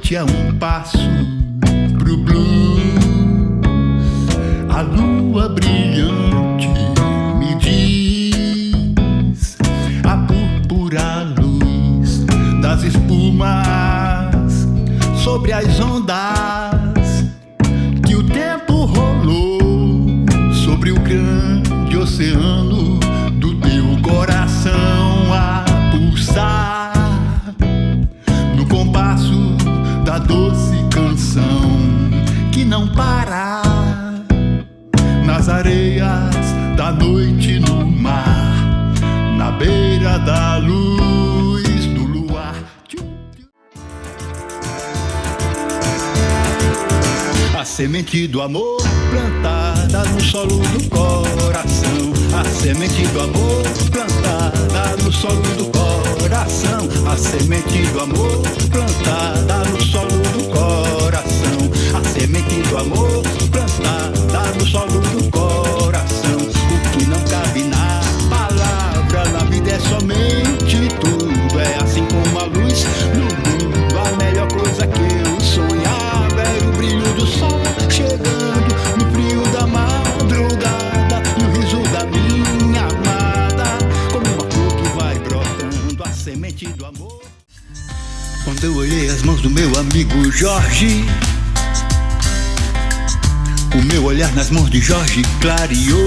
noite é um passo pro blues. A lua brilhante me diz a púrpura luz das espumas sobre as ondas que o tempo rolou sobre o grande oceano do teu coração a pulsar no compasso da doce canção que não para nas areias da noite no mar, na beira da luz do luar. A semente do amor plantada no solo do coração, a semente do amor plantada no solo do coração, a semente do amor plantada no solo do coração, a semente do amor plantada no solo do coração. O que não cabe na palavra, na vida é somente tudo. É assim como a luz no mundo, a melhor coisa que eu sonhava era o brilho do sol chegando no frio da madrugada, no riso da minha amada, como uma flor que vai brotando, a semente do amor. Quando eu olhei as mãos do meu amigo Jorge, o meu olhar nas mãos de Jorge clareou.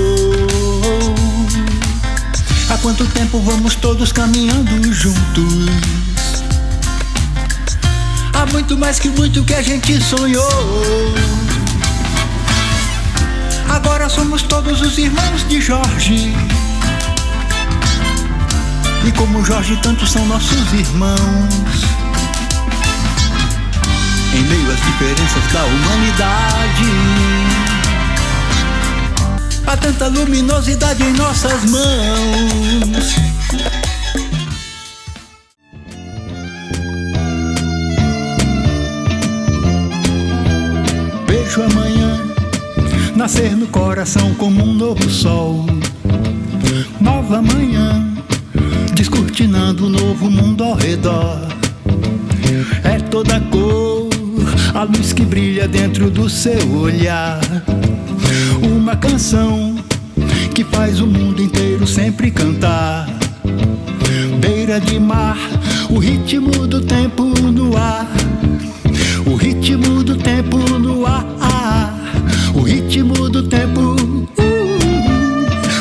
Há quanto tempo vamos todos caminhando juntos? Há muito mais que muito que a gente sonhou. Agora somos todos os irmãos de Jorge, e como Jorge tantos são nossos irmãos. Em meio às diferenças da humanidade, há tanta luminosidade em nossas mãos. Vejo amanhã nascer no coração como um novo sol, nova manhã descortinando um novo mundo ao redor. É toda cor, a luz que brilha dentro do seu olhar, uma canção que faz o mundo inteiro sempre cantar. Beira de mar, o ritmo do tempo no ar, o ritmo do tempo no ar, o ritmo do tempo,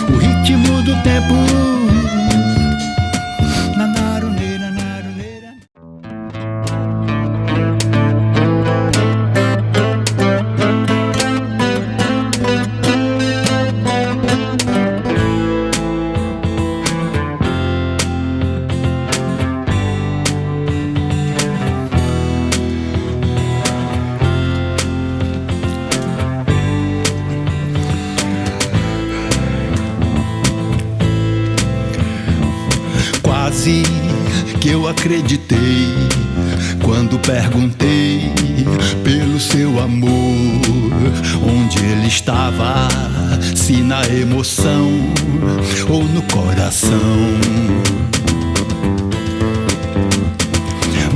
o ritmo do tempo. Quase que eu acreditei quando perguntei pelo seu amor, onde ele estava, se na emoção ou no coração.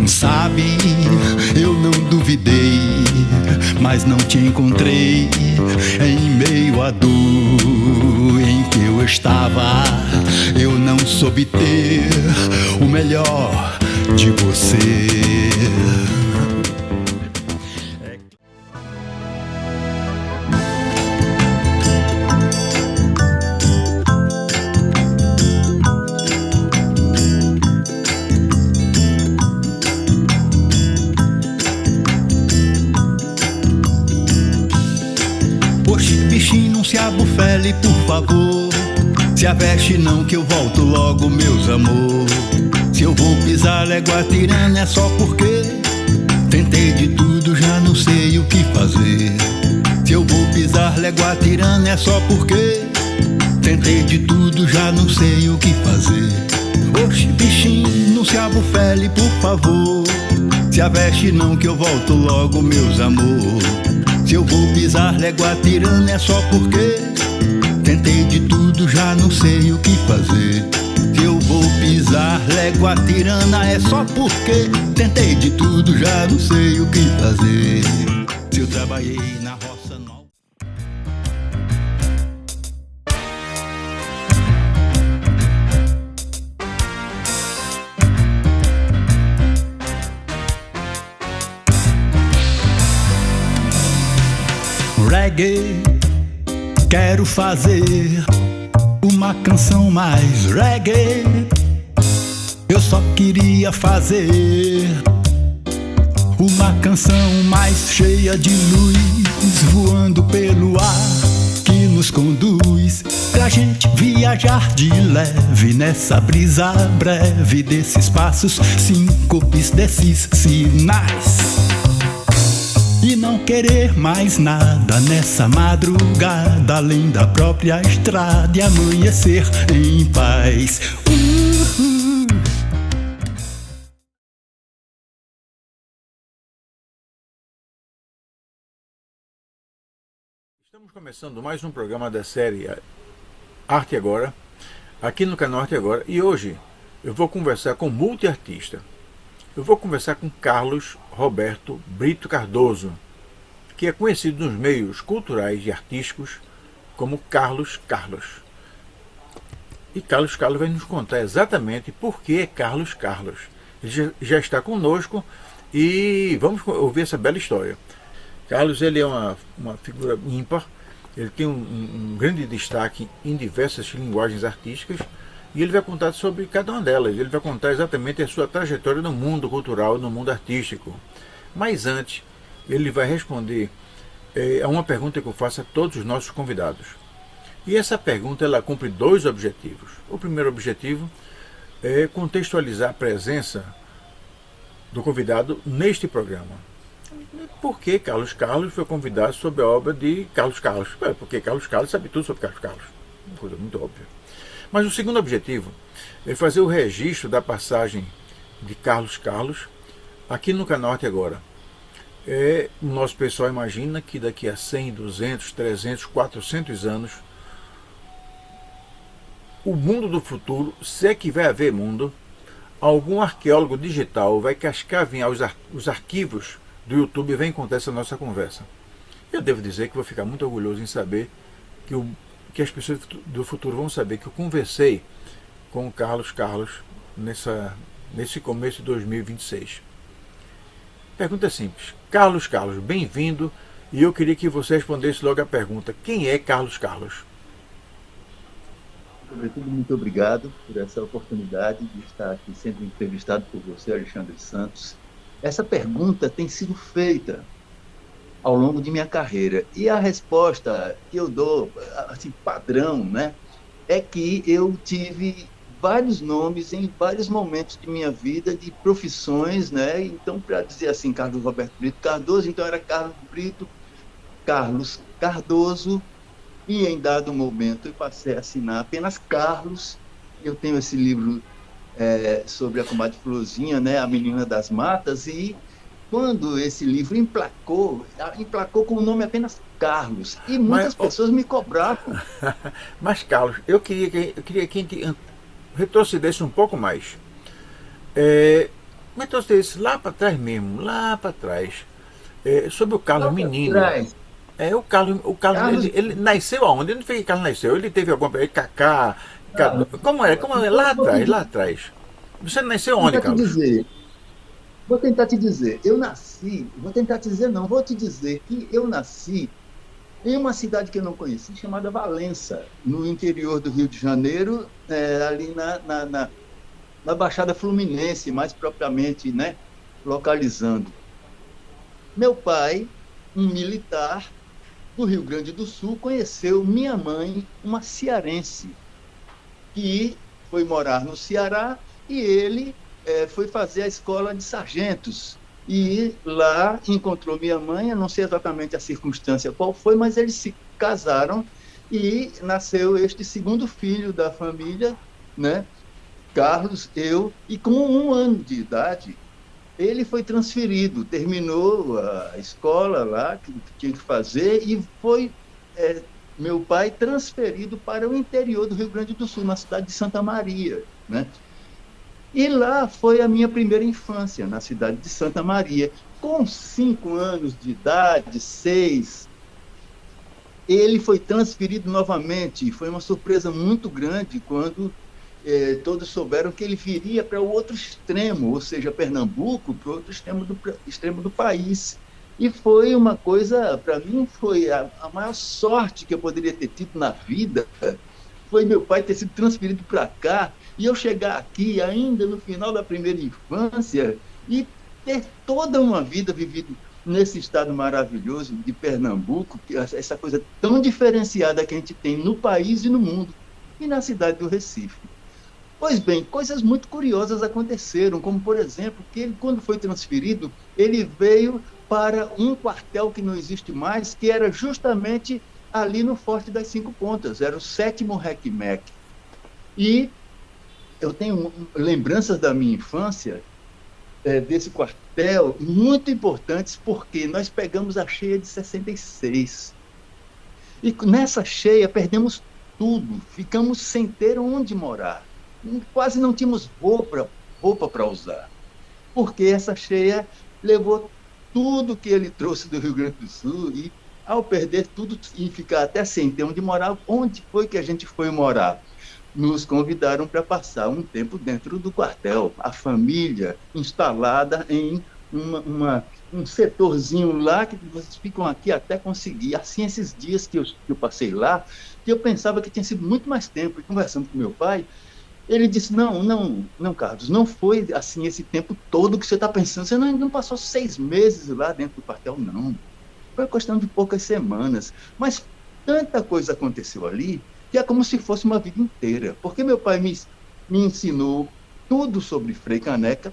Sabe, eu não duvidei, mas não te encontrei em meio à dor em que eu estava. Eu não soube ter o melhor de você. Oxe, bichinho, não se abufele, por favor. Se aveste não que eu volto logo, meus amor. Se eu vou pisar légua tirana é só porque tentei de tudo, já não sei o que fazer. Se eu vou pisar légua tirana é só porque tentei de tudo, já não sei o que fazer. Oxe, bichinho, não se abufele, por favor. Se aveste não que eu volto logo, meus amor. Se eu vou pisar légua tirana é só porque tentei de tudo, já não sei o que fazer. Se eu vou vou pisar légua tirana é só porque tentei de tudo, já não sei o que fazer. Se eu trabalhei na roça não. Reggae, quero fazer uma canção mais reggae. Eu só queria fazer uma canção mais cheia de luz, voando pelo ar que nos conduz, pra gente viajar de leve nessa brisa breve desses passos, síncopes desses sinais. E não querer mais nada nessa madrugada, além da própria estrada, e amanhecer em paz. Estamos começando mais um programa da série Arte Agora, aqui no canal Arte Agora, e hoje eu vou conversar com um multiartista. Eu vou conversar com Carlos Roberto Brito Cardoso, que é conhecido nos meios culturais e artísticos como Carlos Carlos. E Carlos Carlos vai nos contar exatamente por que é Carlos Carlos. Ele já está conosco e vamos ouvir essa bela história. Carlos, ele é uma figura ímpar, ele tem um grande destaque em diversas linguagens artísticas, e ele vai contar sobre cada uma delas. Ele vai contar exatamente a sua trajetória no mundo cultural, no mundo artístico. Mas antes, ele vai responder a uma pergunta que eu faço a todos os nossos convidados. E essa pergunta ela cumpre dois objetivos. O primeiro objetivo é contextualizar a presença do convidado neste programa. Por que Carlos Carlos foi convidado sobre a obra de Carlos Carlos? Porque Carlos Carlos sabe tudo sobre Carlos Carlos. Uma coisa muito óbvia. Mas o segundo objetivo é fazer o registro da passagem de Carlos Carlos aqui no canal Arte Agora. O nosso pessoal imagina que daqui a 100, 200, 300, 400 anos, o mundo do futuro, se é que vai haver mundo, algum arqueólogo digital vai cascavinhar os arquivos do YouTube e vai encontrar essa nossa conversa. Eu devo dizer que vou ficar muito orgulhoso em saber que as pessoas do futuro vão saber que eu conversei com o Carlos Carlos nesse começo de 2026. Pergunta simples. Carlos Carlos, bem-vindo, e eu queria que você respondesse logo a pergunta: quem é Carlos Carlos? Sobretudo, muito obrigado por essa oportunidade de estar aqui sendo entrevistado por você, Alexandre Santos. Essa pergunta tem sido feita ao longo de minha carreira, e a resposta que eu dou, assim, padrão, né, é que eu tive vários nomes em vários momentos de minha vida, de profissões, né? Então, para dizer assim, Carlos Roberto Brito Cardoso, então era Carlos Brito, Carlos Cardoso, e em dado momento eu passei a assinar apenas Carlos. Eu tenho esse livro sobre a comadre Florzinha, né, A Menina das Matas, e quando esse livro emplacou com o nome apenas Carlos, e muitas pessoas me cobravam. Mas, Carlos, eu queria que a gente retrocedesse um pouco mais. Retrocedesse lá para trás mesmo, lá para trás. Sobre o Carlos menino. O Carlos ele nasceu aonde? Onde foi que Carlos nasceu? Ele teve alguma... Cacá... Como é? Lá atrás. Você nasceu onde, Carlos? Vou tentar te dizer. Vou te dizer que eu nasci em uma cidade que eu não conheci, chamada Valença, no interior do Rio de Janeiro, ali na Baixada Fluminense, mais propriamente, né, localizando. Meu pai, um militar do Rio Grande do Sul, conheceu minha mãe, uma cearense, que foi morar no Ceará, e ele foi fazer a escola de sargentos. E lá encontrou minha mãe, eu não sei exatamente a circunstância qual foi, mas eles se casaram e nasceu este segundo filho da família, né? Carlos, e com 1 ano de idade, ele foi transferido, terminou a escola lá, que tinha que fazer, e foi, meu pai, transferido para o interior do Rio Grande do Sul, na cidade de Santa Maria, né? E lá foi a minha primeira infância, na cidade de Santa Maria. Com 5 anos de idade, 6, ele foi transferido novamente. Foi uma surpresa muito grande quando todos souberam que ele viria para o outro extremo, ou seja, Pernambuco, para o outro extremo do país. E foi uma coisa, para mim, foi a maior sorte que eu poderia ter tido na vida, foi meu pai ter sido transferido para cá e eu chegar aqui ainda no final da primeira infância e ter toda uma vida vivido nesse estado maravilhoso de Pernambuco, essa coisa tão diferenciada que a gente tem no país e no mundo, e na cidade do Recife. Pois bem, coisas muito curiosas aconteceram, como, por exemplo, que ele, quando foi transferido, ele veio para um quartel que não existe mais, que era justamente ali no Forte das Cinco Pontas, era o 7º RECMEC. E eu tenho lembranças da minha infância desse quartel muito importantes, porque nós pegamos a cheia de 66. E nessa cheia perdemos tudo, ficamos sem ter onde morar. Quase não tínhamos roupa para usar, porque essa cheia levou tudo que ele trouxe do Rio Grande do Sul e, ao perder tudo e ficar até sem ter onde morar, onde foi que a gente foi morar? Nos convidaram para passar um tempo dentro do quartel, a família instalada em um setorzinho lá, que vocês ficam aqui até conseguir. Assim, esses dias que eu passei lá, que eu pensava que tinha sido muito mais tempo, e conversando com meu pai, ele disse, não, Carlos, não foi assim esse tempo todo que você está pensando, você não passou 6 meses lá dentro do quartel, não. Foi questão de poucas semanas, mas tanta coisa aconteceu ali, que é como se fosse uma vida inteira, porque meu pai me ensinou tudo sobre Frei Caneca,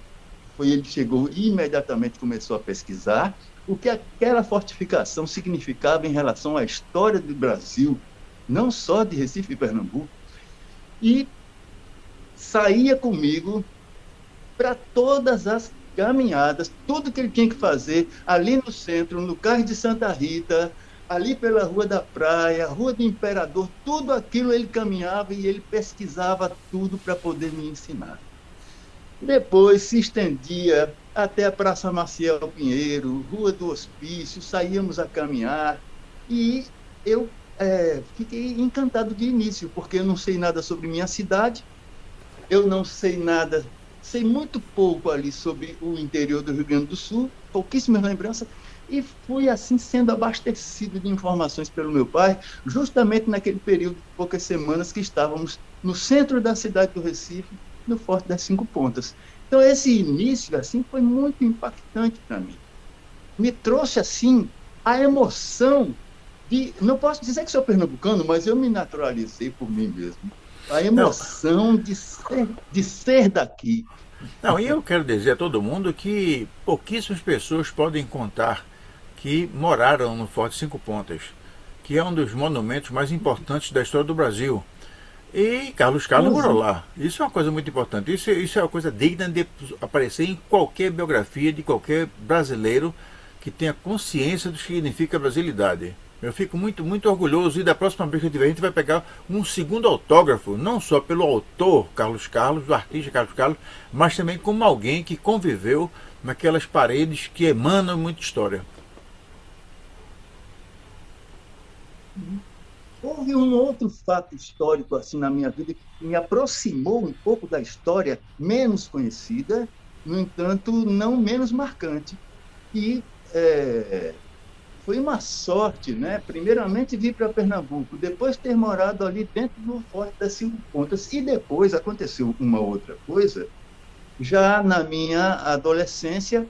ele chegou e imediatamente começou a pesquisar o que aquela fortificação significava em relação à história do Brasil, não só de Recife e Pernambuco, e saía comigo para todas as caminhadas, tudo que ele tinha que fazer ali no centro, no Cais de Santa Rita, ali pela Rua da Praia, Rua do Imperador, tudo aquilo ele caminhava e ele pesquisava tudo para poder me ensinar. Depois se estendia até a Praça Maciel Pinheiro, Rua do Hospício, saíamos a caminhar e eu fiquei encantado de início, porque eu não sei nada sobre minha cidade, eu não sei nada, sei muito pouco ali sobre o interior do Rio Grande do Sul, pouquíssimas lembranças, e fui assim sendo abastecido de informações pelo meu pai, justamente naquele período de poucas semanas que estávamos no centro da cidade do Recife, no Forte das Cinco Pontas. Então esse início assim foi muito impactante para mim. Me trouxe assim a emoção de, não posso dizer que sou pernambucano, mas eu me naturalizei por mim mesmo. A emoção de ser daqui. Não, e eu quero dizer a todo mundo que pouquíssimas pessoas podem contar que moraram no Forte Cinco Pontas, que é um dos monumentos mais importantes da história do Brasil. E Carlos morou lá. Isso é uma coisa muito importante. Isso é uma coisa digna de aparecer em qualquer biografia de qualquer brasileiro que tenha consciência do que significa brasilidade. Eu fico muito, muito orgulhoso, e da próxima vez que eu tiver, a gente vai pegar um segundo autógrafo, não só pelo autor Carlos, do artista Carlos, mas também como alguém que conviveu naquelas paredes que emanam muita história. Houve um outro fato histórico assim na minha vida que me aproximou um pouco da história menos conhecida, no entanto, não menos marcante. E foi uma sorte, né? Primeiramente vir para Pernambuco, depois ter morado ali dentro do Forte das Cinco Pontas, e depois aconteceu uma outra coisa, já na minha adolescência,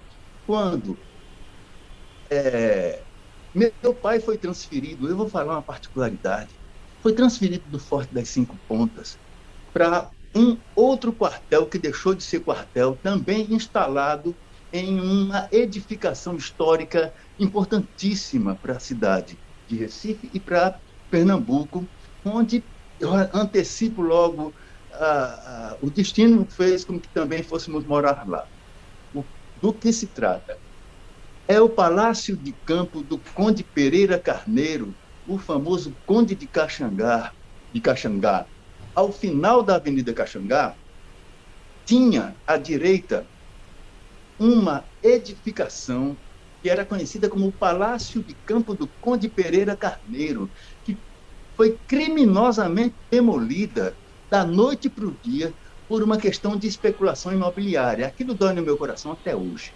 quando meu pai foi transferido, eu vou falar uma particularidade, foi transferido do Forte das Cinco Pontas para um outro quartel que deixou de ser quartel, também instalado em uma edificação histórica importantíssima para a cidade de Recife e para Pernambuco, onde eu antecipo logo, o destino fez com que também fôssemos morar lá. Do que se trata? É o Palácio de Campo do Conde Pereira Carneiro, o famoso Conde de Caxangá. Ao final da Avenida Caxangá, tinha à direita uma edificação que era conhecida como o Palácio de Campo do Conde Pereira Carneiro, que foi criminosamente demolida da noite para o dia por uma questão de especulação imobiliária. Aquilo dói no meu coração até hoje.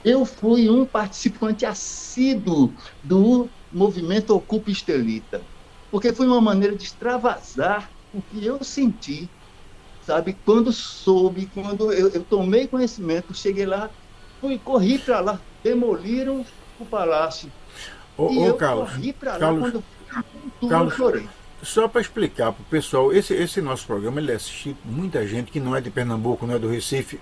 Eu fui um participante assíduo do movimento Ocupa Estelita, porque foi uma maneira de extravasar o que eu senti, sabe? Quando soube, quando eu tomei conhecimento, cheguei lá, corri para lá, demoliram o palácio. E eu Carlos, corri para lá Carlos, quando tudo eu Carlos, chorei. só para explicar para o pessoal, esse nosso programa ele é assistido por muita gente que não é de Pernambuco, não é do Recife.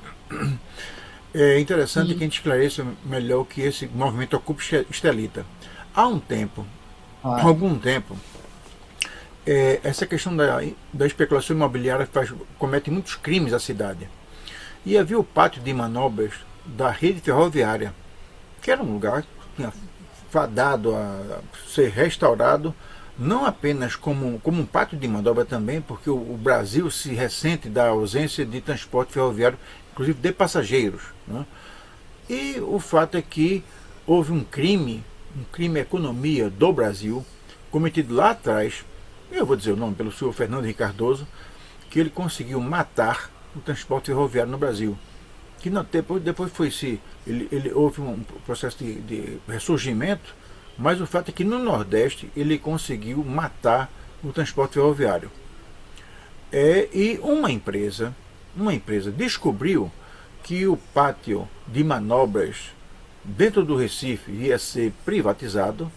É interessante que a gente esclareça melhor o que esse movimento Ocupa Estelita. Há um tempo, há algum tempo, essa questão da especulação imobiliária comete muitos crimes à cidade. E havia o pátio de manobras da rede ferroviária, que era um lugar que tinha fadado a ser restaurado, não apenas como um pátio de manobra também, porque o Brasil se ressente da ausência de transporte ferroviário, inclusive de passageiros, né? E o fato é que houve um crime à economia do Brasil, cometido lá atrás, eu vou dizer o nome pelo senhor Fernando Henrique Cardoso, que ele conseguiu matar o transporte ferroviário no Brasil. Que não, depois houve um processo de ressurgimento, mas o fato é que no Nordeste ele conseguiu matar o transporte ferroviário. E uma empresa descobriu que o pátio de manobras dentro do Recife ia ser privatizado,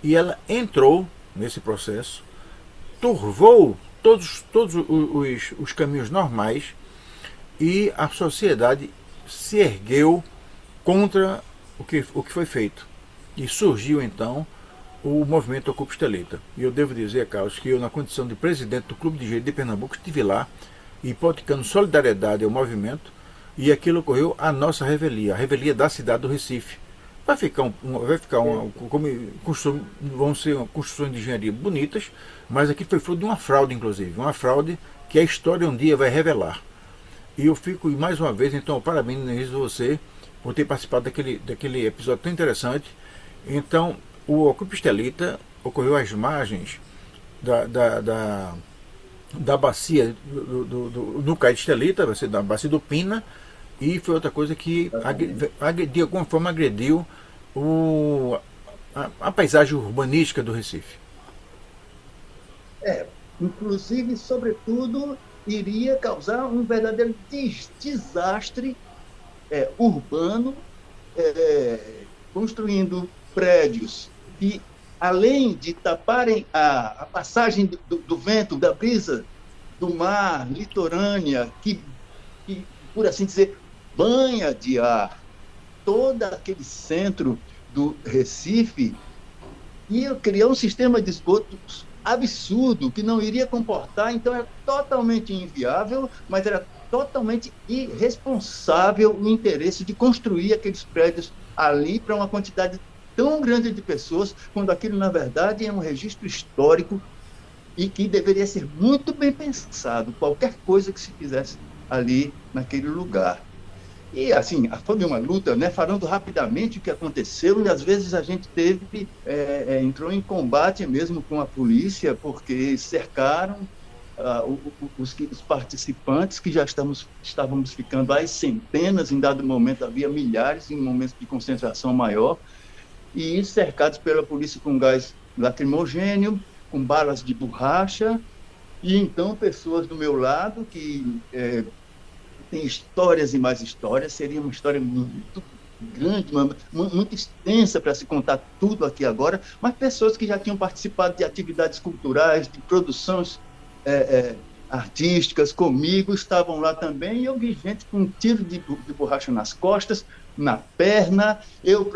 e ela entrou nesse processo, turvou todos os caminhos normais, e a sociedade se ergueu contra o que foi feito. E surgiu então o movimento Ocupa Estelita. E eu devo dizer, Carlos, que eu, na condição de presidente do Clube de Engenharia de Pernambuco, estive lá e praticando solidariedade ao movimento, e aquilo ocorreu a nossa revelia, a revelia da cidade do Recife. Vai ficar vão ser construções de engenharia bonitas, mas aqui foi fruto de uma fraude, inclusive, uma fraude que a história um dia vai revelar. E eu fico, mais uma vez, então, parabenizo você por ter participado daquele episódio tão interessante. Então, o Ocupa Estelita ocorreu às margens da bacia do Cais de Estelita, vai ser da bacia do Pina, e foi outra coisa que de alguma forma agrediu a paisagem urbanística do Recife. Inclusive, sobretudo, iria causar um verdadeiro desastre urbano, construindo prédios que, além de taparem a passagem do vento, da brisa, do mar, litorânea, que, por assim dizer, banha de ar todo aquele centro do Recife, ia criar um sistema de esgotos absurdo, que não iria comportar, então era totalmente inviável, mas era totalmente irresponsável o interesse de construir aqueles prédios ali para uma quantidade tão grande de pessoas, quando aquilo, na verdade, é um registro histórico e que deveria ser muito bem pensado, qualquer coisa que se fizesse ali naquele lugar. E, assim, foi uma luta, né? Falando rapidamente o que aconteceu, e às vezes a gente entrou em combate mesmo com a polícia, porque cercaram os participantes, que já estávamos ficando às centenas, em dado momento havia milhares, em momentos de concentração maior, e cercados pela polícia com gás lacrimogêneo, com balas de borracha, e então pessoas do meu lado que tem histórias e mais histórias, seria uma história muito grande, muito extensa para se contar tudo aqui agora, mas pessoas que já tinham participado de atividades culturais, de produções artísticas comigo, estavam lá também, e eu vi gente com um tiro de borracha nas costas, na perna. Eu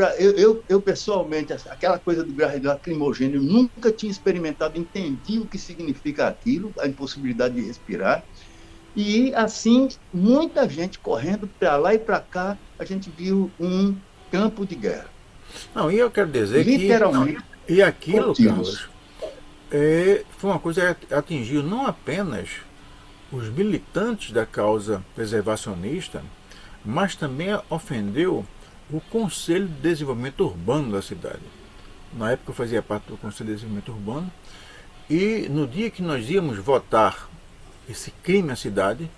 pessoalmente, aquela coisa do gás lacrimogêneo, nunca tinha experimentado, entendi o que significa aquilo, a impossibilidade de respirar. E, assim, muita gente correndo para lá e para cá, a gente viu um campo de guerra. Não, e eu quero dizer literalmente, que... E aquilo, Carlos, foi uma coisa que atingiu não apenas os militantes da causa preservacionista, mas também ofendeu o Conselho de Desenvolvimento Urbano da cidade. Na época eu fazia parte do Conselho de Desenvolvimento Urbano, e no dia que nós íamos votar esse crime à cidade,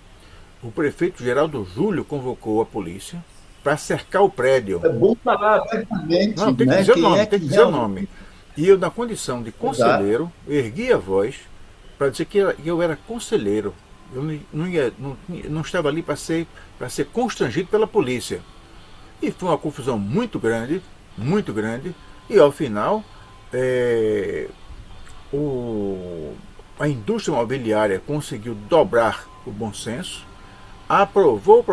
o prefeito Geraldo Júlio convocou a polícia para cercar o prédio. É bom falar abertamente, Não, tem que né? dizer o Quem nome, é tem que que dizer o realmente nome. E eu, na condição de conselheiro, ergui a voz para dizer que eu era conselheiro. Eu não estava ali para ser constrangido pela polícia. E foi uma confusão muito grande, e ao final a indústria imobiliária conseguiu dobrar o bom senso, aprovou o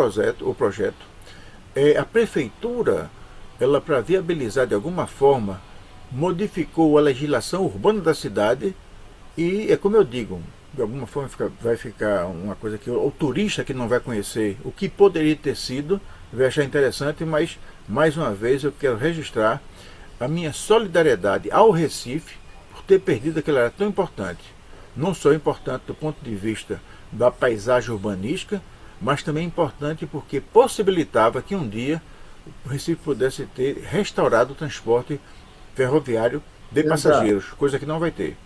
projeto. A prefeitura, ela, para viabilizar de alguma forma, modificou a legislação urbana da cidade, e é como eu digo, de alguma forma vai ficar uma coisa que o turista que não vai conhecer o que poderia ter sido vai achar interessante, mas mais uma vez eu quero registrar a minha solidariedade ao Recife por ter perdido aquilo que era tão importante. Não só importante do ponto de vista da paisagem urbanística, mas também importante porque possibilitava que um dia o Recife pudesse ter restaurado o transporte ferroviário de passageiros, coisa que não vai ter.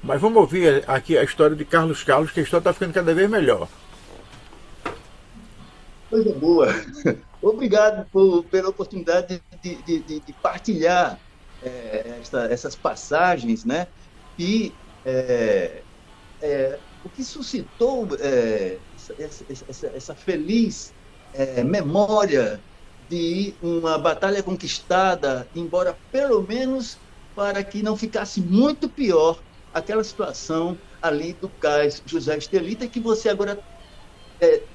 Mas vamos ouvir aqui a história de Carlos, que a história está ficando cada vez melhor. coisa boa. Obrigado pela oportunidade de partilhar essas passagens, né? E o que suscitou essa feliz memória de uma batalha conquistada, embora pelo menos para que não ficasse muito pior aquela situação ali do cais José Estelita, que você agora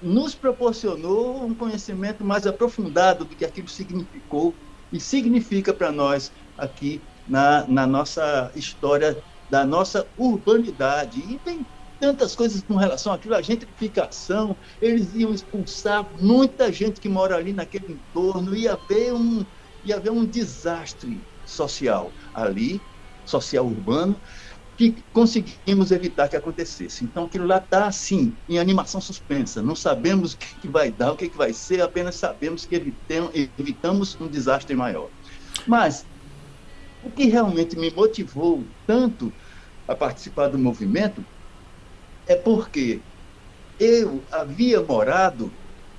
nos proporcionou um conhecimento mais aprofundado do que aquilo significou e significa para nós aqui na nossa história da nossa urbanidade. E tem tantas coisas com relação àquilo, a gentrificação, eles iam expulsar muita gente que mora ali naquele entorno, ia haver um desastre social ali, social urbano, que conseguimos evitar que acontecesse. Então, aquilo lá está, assim, em animação suspensa. Não sabemos o que vai dar, o que vai ser, apenas sabemos que evitamos um desastre maior. Mas o que realmente me motivou tanto a participar do movimento é porque eu havia morado,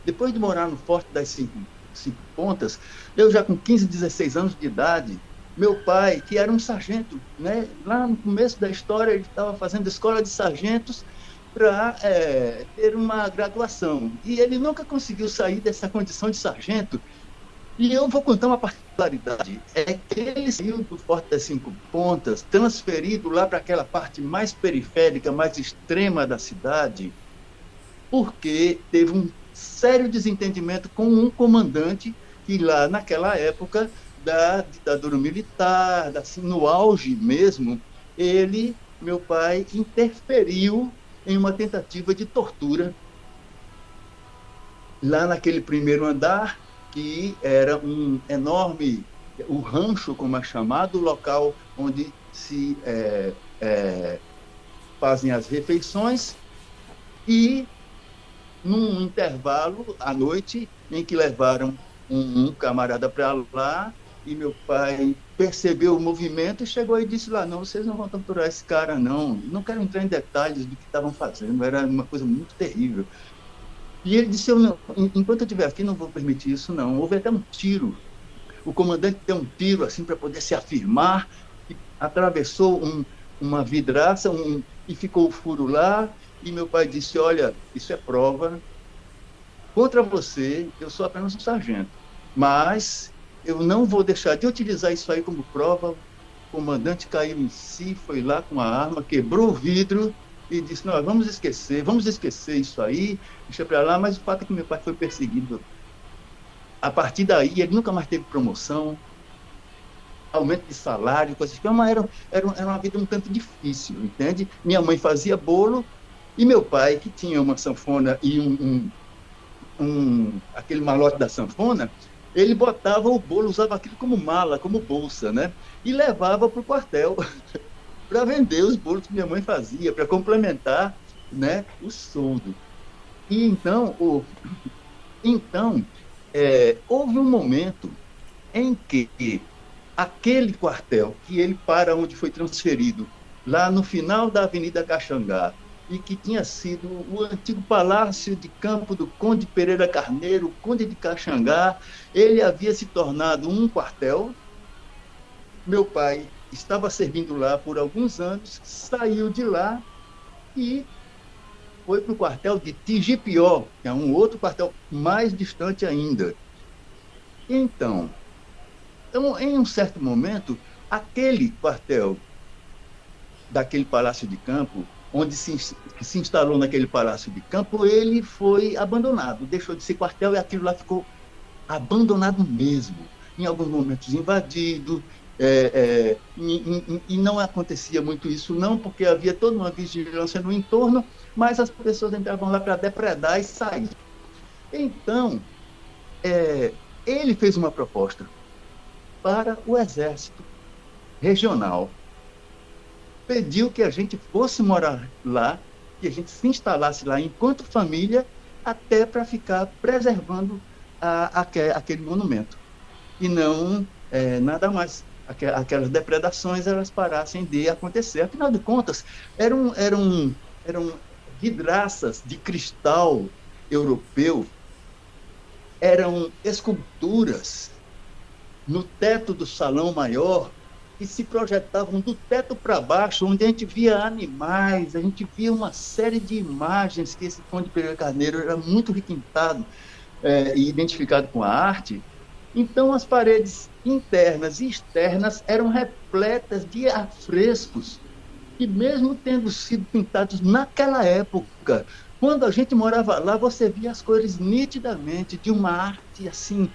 depois de morar no Forte das Cinco Pontas, eu já com 15, 16 anos de idade, meu pai, que era um sargento, né? Lá no começo da história, ele estava fazendo escola de sargentos para ter uma graduação. E ele nunca conseguiu sair dessa condição de sargento. E eu vou contar uma particularidade. É que ele saiu do Forte das Cinco Pontas, transferido lá para aquela parte mais periférica, mais extrema da cidade, porque teve um sério desentendimento com um comandante que lá naquela época da ditadura militar, assim, no auge mesmo, meu pai, interferiu em uma tentativa de tortura lá naquele primeiro andar, que era um enorme, o rancho, como é chamado, o local onde se fazem as refeições, e num intervalo à noite, em que levaram um camarada para lá, e meu pai percebeu o movimento e chegou e disse lá, não, vocês não vão torturar esse cara, não. Não quero entrar em detalhes do que estavam fazendo, era uma coisa muito terrível. E ele disse, enquanto eu estiver aqui, não vou permitir isso, não. Houve até um tiro. O comandante deu um tiro assim para poder se afirmar, e atravessou uma vidraça e ficou o furo lá, e meu pai disse, olha, isso é prova contra você, eu sou apenas um sargento, mas eu não vou deixar de utilizar isso aí como prova. O comandante caiu em si, foi lá com a arma, quebrou o vidro e disse, não, vamos esquecer isso aí, deixa para lá. Mas o fato é que meu pai foi perseguido. A partir daí, ele nunca mais teve promoção, aumento de salário, coisas que era uma vida um tanto difícil, entende? Minha mãe fazia bolo, e meu pai, que tinha uma sanfona e aquele malote da sanfona, ele botava o bolo, usava aquilo como mala, como bolsa, né? E levava para o quartel para vender os bolos que minha mãe fazia, para complementar né, o soldo. E então houve um momento em que aquele quartel que ele para onde foi transferido, lá no final da Avenida Caxangá, e que tinha sido o antigo Palácio de Campo do Conde Pereira Carneiro, Conde de Caxangá, ele havia se tornado um quartel. Meu pai estava servindo lá por alguns anos, saiu de lá e foi para o quartel de Tigipió, que é um outro quartel mais distante ainda. Então, em um certo momento, aquele quartel daquele Palácio de Campo, onde se instalou naquele Palácio de Campo, ele foi abandonado, deixou de ser quartel e aquilo lá ficou abandonado mesmo. Em alguns momentos invadido, e não acontecia muito isso não, porque havia toda uma vigilância no entorno, mas as pessoas entravam lá para depredar e sair. Então, ele fez uma proposta para o Exército Regional. Pediu que a gente fosse morar lá, que a gente se instalasse lá enquanto família, até para ficar preservando aquele monumento. E não nada mais. Aquelas depredações elas parassem de acontecer. Afinal de contas, eram vidraças de cristal europeu, eram esculturas no teto do salão maior que se projetavam do teto para baixo, onde a gente via animais, a gente via uma série de imagens que esse Conde Pereira Carneiro era muito requintado e identificado com a arte. Então, as paredes internas e externas eram repletas de afrescos, que mesmo tendo sido pintados naquela época, quando a gente morava lá, você via as cores nitidamente, de uma arte assim,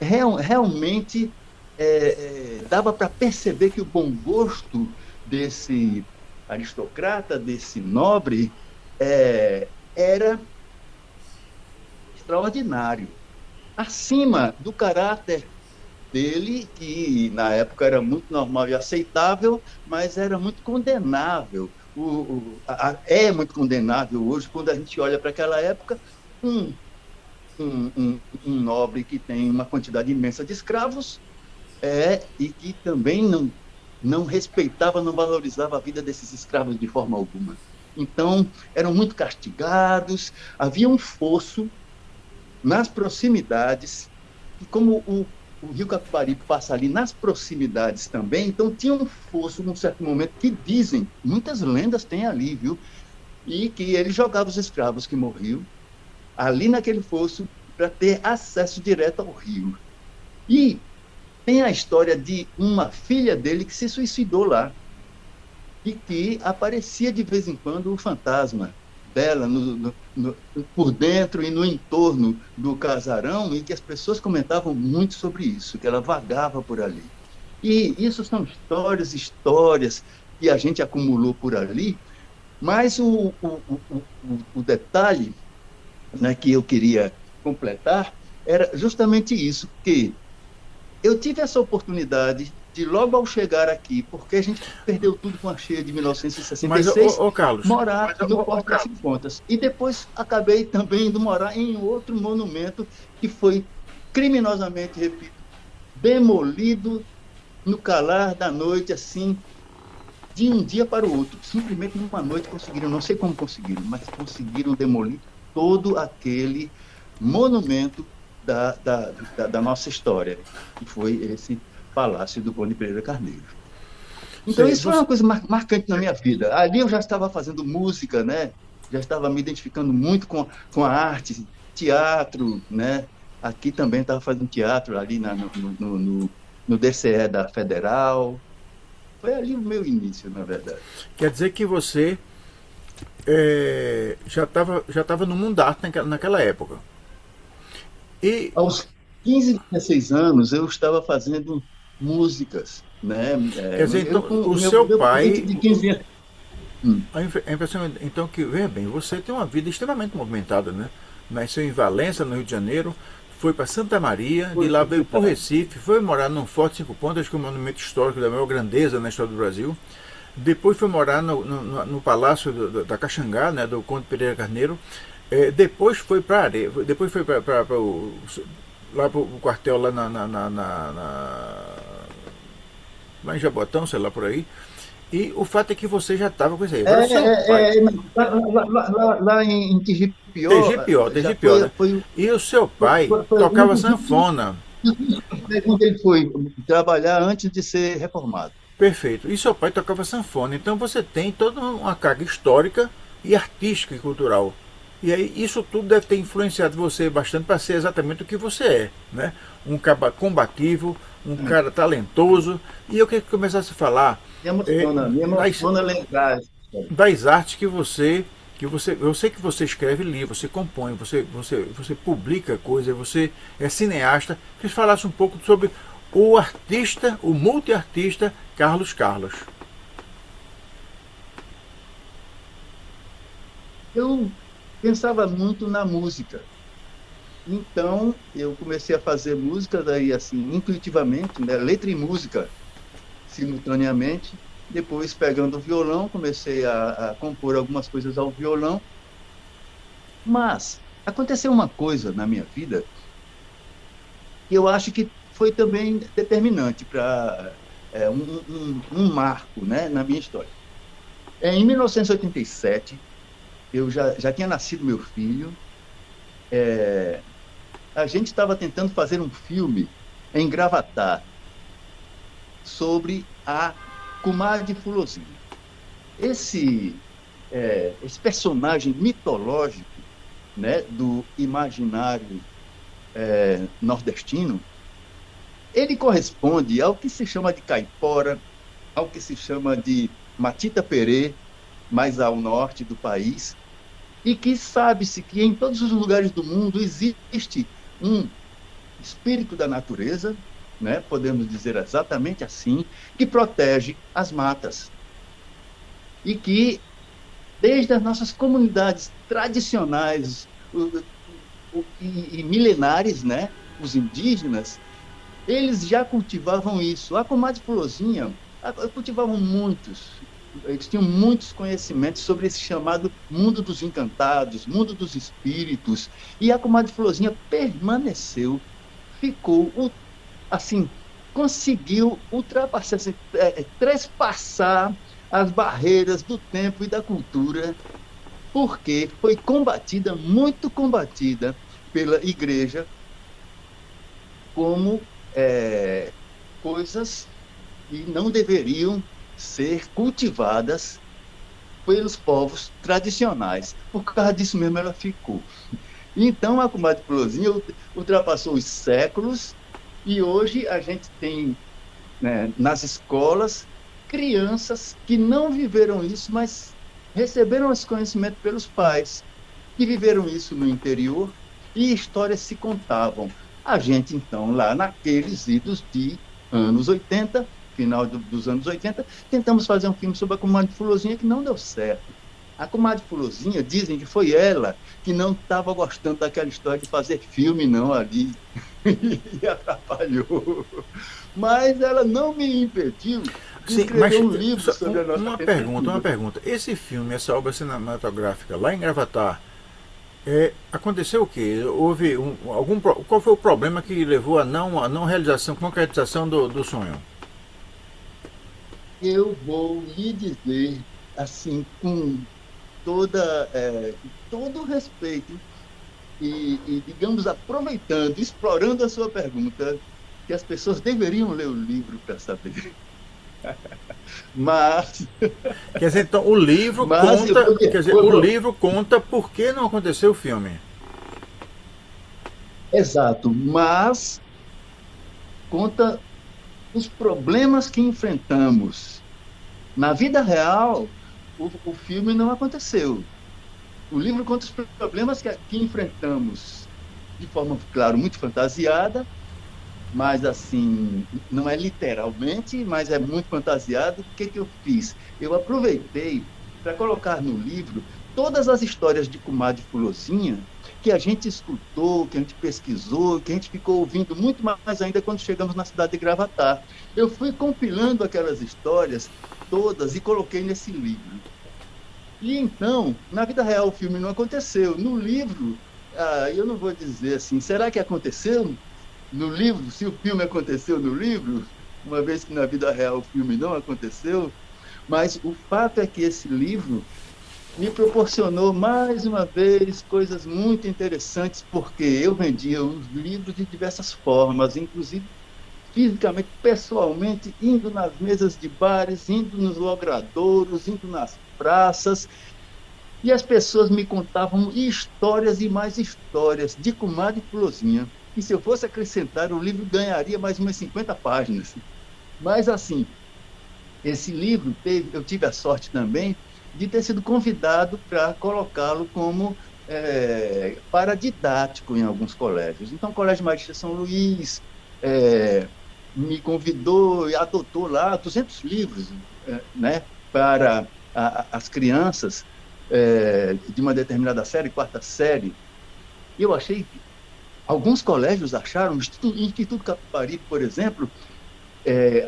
realmente dava para perceber que o bom gosto desse aristocrata, desse nobre, era extraordinário, acima do caráter dele, que na época era muito normal e aceitável, mas era muito condenável. É muito condenável hoje, quando a gente olha para aquela época, um nobre que tem uma quantidade imensa de escravos e que também não respeitava, não valorizava a vida desses escravos de forma alguma. Então, eram muito castigados, havia um fosso nas proximidades, e como o Rio Capibaribe passa ali nas proximidades também, então tinha um fosso num certo momento que dizem, muitas lendas tem ali, viu? E que ele jogava os escravos que morriam ali naquele fosso para ter acesso direto ao rio. E tem a história de uma filha dele que se suicidou lá e que aparecia de vez em quando o fantasma dela por dentro e no entorno do casarão, e que as pessoas comentavam muito sobre isso, que ela vagava por ali. E isso são histórias que a gente acumulou por ali, mas o detalhe, né, que eu queria completar era justamente isso, que eu tive essa oportunidade de, logo ao chegar aqui, porque a gente perdeu tudo com a cheia de 1966, Carlos, morar no Porto das Contas. E depois acabei também indo morar em outro monumento que foi criminosamente, repito, demolido no calar da noite, assim, de um dia para o outro. Simplesmente numa noite conseguiram, não sei como conseguiram, mas conseguiram demolir todo aquele monumento da nossa história, que foi esse Palácio do Conde Pereira Carneiro. Então, isso foi uma coisa marcante na minha vida. Ali eu já estava fazendo música, né? Já estava me identificando muito com a arte, teatro, né? Aqui também estava fazendo teatro, ali no DCE da Federal. Foi ali o meu início, na verdade. Quer dizer que você já estava no mundo da arte naquela época. E aos 15, 16 anos, eu estava fazendo músicas, né? Quer dizer, então, o seu pai... De 15 anos. A impressão, então, que, veja bem, você tem uma vida extremamente movimentada, né? Nasceu em Valença, no Rio de Janeiro, foi para Santa Maria, de lá veio para o Recife, foi morar num Forte 5 Pontas, que é um monumento histórico da maior grandeza na história do Brasil. depois foi morar no Palácio da Caxangá, né, do Conde Pereira Carneiro. Depois foi para depois foi para lá para o quartel lá lá em Jabotão, sei lá por aí. E o fato é que você já estava com isso aí. Agora, seu pai. Lá em Tigipió, TGPO, já TGPO, né? E o seu pai foi tocava sanfona. quando ele foi trabalhar antes de ser reformado. Perfeito. E seu pai tocava sanfona. Então você tem toda uma carga histórica e artística e cultural. E aí isso tudo deve ter influenciado você bastante para ser exatamente o que você é, né? Um cara combativo, um cara talentoso. E eu queria que começasse a falar Me emociona lembrar. das artes que você, eu sei que você escreve livro, você compõe, você publica coisas, você é cineasta. Que você falasse um pouco sobre o artista, o multiartista Carlos Carlos. Eu pensava muito na música. Então, eu comecei a fazer música daí assim, intuitivamente, né? Letra e música simultaneamente. Depois, pegando o violão, comecei a compor algumas coisas ao violão. Mas aconteceu uma coisa na minha vida que eu acho que foi também determinante para um marco, né, na minha história. Em 1987, eu já tinha nascido meu filho. A gente estava tentando fazer um filme em Gravatar sobre a comadre Fulozinha. Esse personagem mitológico, né, do imaginário nordestino, ele corresponde ao que se chama de caipora, ao que se chama de matita perê, mais ao norte do país, e que sabe-se que em todos os lugares do mundo existe um espírito da natureza, né, podemos dizer exatamente assim, que protege as matas. E que, desde as nossas comunidades tradicionais e milenares, né, os indígenas, eles já cultivavam isso. A comadre Fulozinha cultivavam eles tinham muitos conhecimentos sobre esse chamado mundo dos encantados, mundo dos espíritos, e a comadre Fulozinha permaneceu, ficou, assim, conseguiu ultrapassar, trespassar as barreiras do tempo e da cultura, porque foi combatida, muito combatida pela igreja, como coisas que não deveriam ser cultivadas pelos povos tradicionais. Por causa disso mesmo ela ficou. Então a comadre Fulozinha ultrapassou os séculos e hoje a gente tem, né, nas escolas crianças que não viveram isso, mas receberam esse conhecimento pelos pais, que viveram isso no interior e histórias se contavam. A gente, então, lá naqueles idos de anos 80, final dos anos 80, tentamos fazer um filme sobre a comadre Fulozinha que não deu certo. A comadre Fulozinha, dizem que foi ela que não estava gostando daquela história de fazer filme, não, ali, e atrapalhou. Mas ela não me impediu de escrever um livro sobre a nossa uma pergunta. Esse filme, essa obra cinematográfica, lá em Gravatar, aconteceu o quê? Houve qual foi o problema que levou a não realização, concretização do sonho? Eu vou lhe dizer, assim, com todo o respeito e, digamos, aproveitando, explorando a sua pergunta, que as pessoas deveriam ler o livro para saber. Mas... Quer dizer, então, o livro conta... Quer dizer, o livro conta por que não aconteceu o filme. Exato, mas conta os problemas que enfrentamos. Na vida real, o filme não aconteceu. O livro conta os problemas que enfrentamos de forma, claro, muito fantasiada, mas assim, não é literalmente, mas é muito fantasiado. O que eu fiz? Eu aproveitei para colocar no livro todas as histórias de Comadre Fulozinha que a gente escutou, que a gente pesquisou, que a gente ficou ouvindo muito mais ainda quando chegamos na cidade de Gravatar. Eu fui compilando aquelas histórias todas e coloquei nesse livro. E então, na vida real, o filme não aconteceu. No livro, eu não vou dizer assim, será que aconteceu no livro? Se o filme aconteceu no livro, uma vez que na vida real o filme não aconteceu, mas o fato é que esse livro me proporcionou, mais uma vez, coisas muito interessantes, porque eu vendia os livros de diversas formas, inclusive fisicamente, pessoalmente, indo nas mesas de bares, indo nos logradouros, indo nas praças, e as pessoas me contavam histórias e mais histórias de Comadre Fulozinha. E se eu fosse acrescentar, o livro ganharia mais umas 50 páginas. Mas, assim, esse livro, eu tive a sorte também de ter sido convidado para colocá-lo como paradidático em alguns colégios. Então, o Colégio Marista São Luís me convidou e adotou lá 200 livros, né, para as crianças de uma determinada série, quarta série. E eu achei, alguns colégios acharam, o Instituto Capibaribe, por exemplo,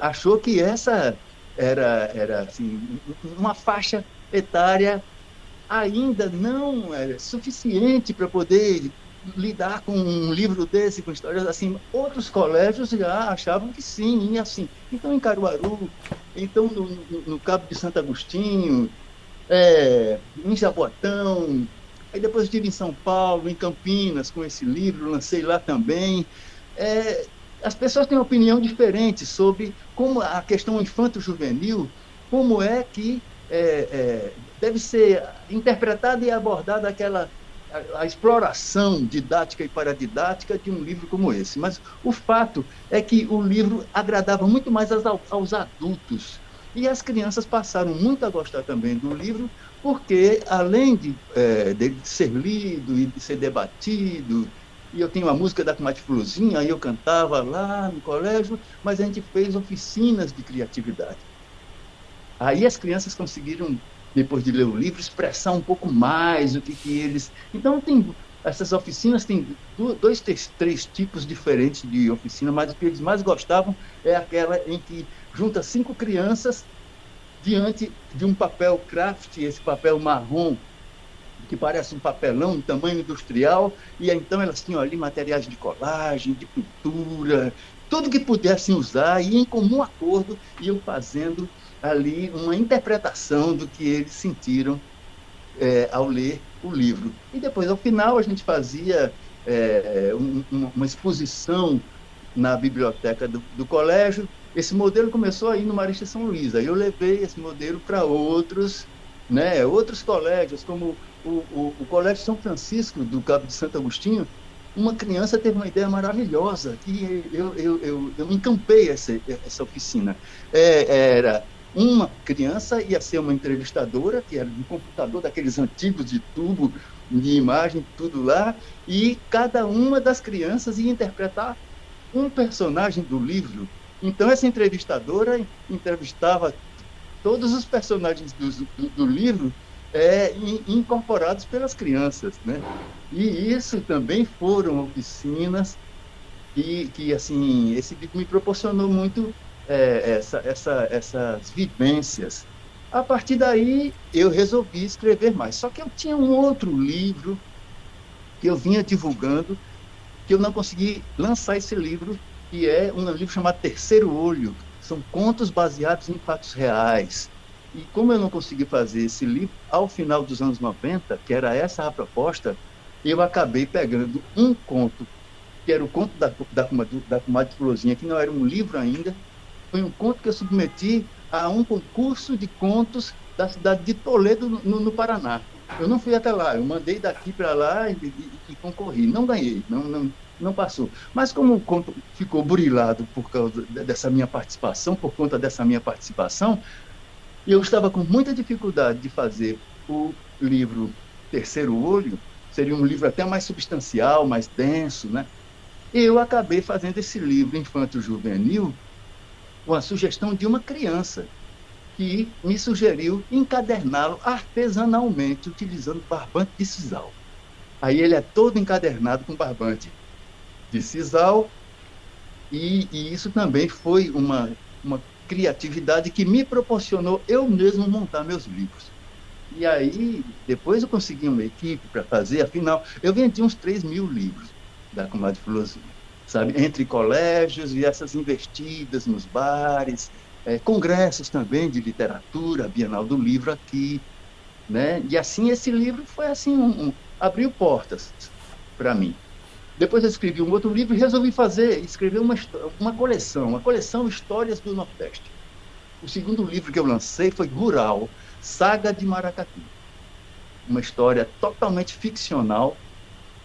achou que essa era assim, uma faixa etária ainda não suficiente para poder lidar com um livro desse, com histórias assim. Outros colégios já achavam que sim, e assim. Então, em Caruaru, então no Cabo de Santo Agostinho, em Jaboatão, aí depois eu estive em São Paulo, em Campinas, com esse livro, lancei lá também. As pessoas têm uma opinião diferente sobre como a questão infanto-juvenil, como é que deve ser interpretada e abordada a exploração didática e paradidática de um livro como esse. Mas o fato é que o livro agradava muito mais aos adultos. E as crianças passaram muito a gostar também do livro, porque, além de ser lido e de ser debatido, e eu tenho a música da Comadre Fulozinha, aí eu cantava lá no colégio, mas a gente fez oficinas de criatividade. Aí as crianças conseguiram, depois de ler o livro, expressar um pouco mais o que eles... Então, essas oficinas têm três tipos diferentes de oficina, mas o que eles mais gostavam é aquela em que junta 5 crianças diante de um papel craft, esse papel marrom, que parece um papelão, um tamanho industrial, e então elas tinham ali materiais de colagem, de pintura, tudo que pudessem usar, e em comum acordo iam fazendo ali uma interpretação do que eles sentiram ao ler o livro. E depois, ao final, a gente fazia uma exposição na biblioteca do colégio. Esse modelo começou aí no Marista São Luís. Aí eu levei esse modelo para outros colégios, como o Colégio São Francisco, do Cabo de Santo Agostinho. Uma criança teve uma ideia maravilhosa, que eu encampei essa oficina. Era uma criança, ia ser uma entrevistadora, que era um computador daqueles antigos de tubo, de imagem, tudo lá, e cada uma das crianças ia interpretar um personagem do livro. Então, essa entrevistadora entrevistava todos os personagens do livro incorporados pelas crianças, né? E isso também foram oficinas que assim, esse livro me proporcionou muito essas vivências. A partir daí, eu resolvi escrever mais. Só que eu tinha um outro livro que eu vinha divulgando, que eu não consegui lançar esse livro, que é um livro chamado Terceiro Olho. São contos baseados em fatos reais. E como eu não consegui fazer esse livro, ao final dos anos 90, que era essa a proposta, eu acabei pegando um conto, que era o conto da Comadre Fulozinha, que não era um livro ainda. Foi um conto que eu submeti a um concurso de contos da cidade de Toledo, no Paraná. Eu não fui até lá, eu mandei daqui para lá e concorri. Não ganhei, não passou. Mas como o conto ficou burilado por causa dessa minha participação, por conta dessa minha participação, eu estava com muita dificuldade de fazer o livro Terceiro Olho, seria um livro até mais substancial, mais denso, né? E eu acabei fazendo esse livro infanto-juvenil com a sugestão de uma criança. que me sugeriu encaderná-lo artesanalmente, utilizando barbante de sisal. Aí ele é todo encadernado com barbante de sisal, e isso também foi uma criatividade que me proporcionou eu mesmo montar meus livros. E aí, depois eu consegui uma equipe para fazer, afinal, eu vendi uns 3.000 livros da Comadre Filozinha, sabe? Entre colégios e essas investidas nos bares, congressos também de literatura, a Bienal do Livro aqui, né? E assim, esse livro foi assim, abriu portas para mim. Depois eu escrevi um outro livro e resolvi escrever uma coleção Histórias do Nordeste. O segundo livro que eu lancei foi Rural, Saga de Maracatu. Uma história totalmente ficcional,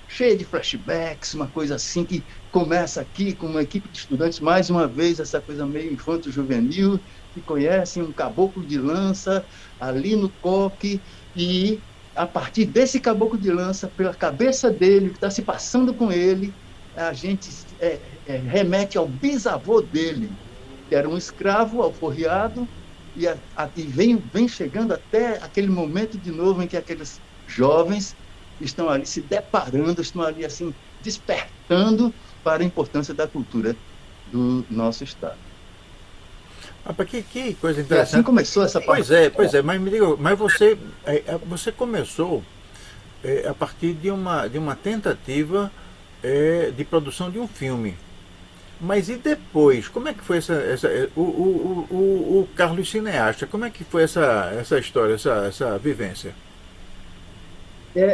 cheia de flashbacks, uma coisa assim que começa aqui com uma equipe de estudantes, mais uma vez, essa coisa meio infanto-juvenil, que conhecem um caboclo de lança ali no coque, e a partir desse caboclo de lança, pela cabeça dele, o que está se passando com ele, a gente remete ao bisavô dele, que era um escravo alforriado, e vem chegando até aquele momento de novo em que aqueles jovens estão ali se deparando, estão ali assim despertando para a importância da cultura do nosso estado. Que coisa E interessante. assim começou essa parte. Pois é, mas me diga, mas você começou a partir de uma tentativa de produção de um filme. Mas e depois? Como é que foi o Carlos cineasta? Como é que foi essa história, essa vivência?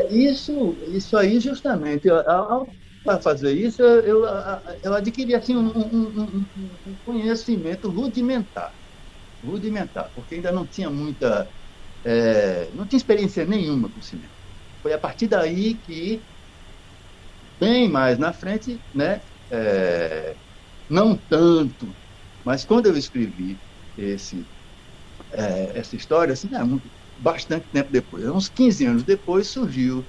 Isso aí, justamente, para fazer isso, eu adquiri assim, um conhecimento rudimentar, porque ainda não tinha não tinha experiência nenhuma com cinema. Foi a partir daí que, bem mais na frente, né, não tanto, mas quando eu escrevi essa história, assim, bastante tempo depois, uns 15 anos depois, surgiu.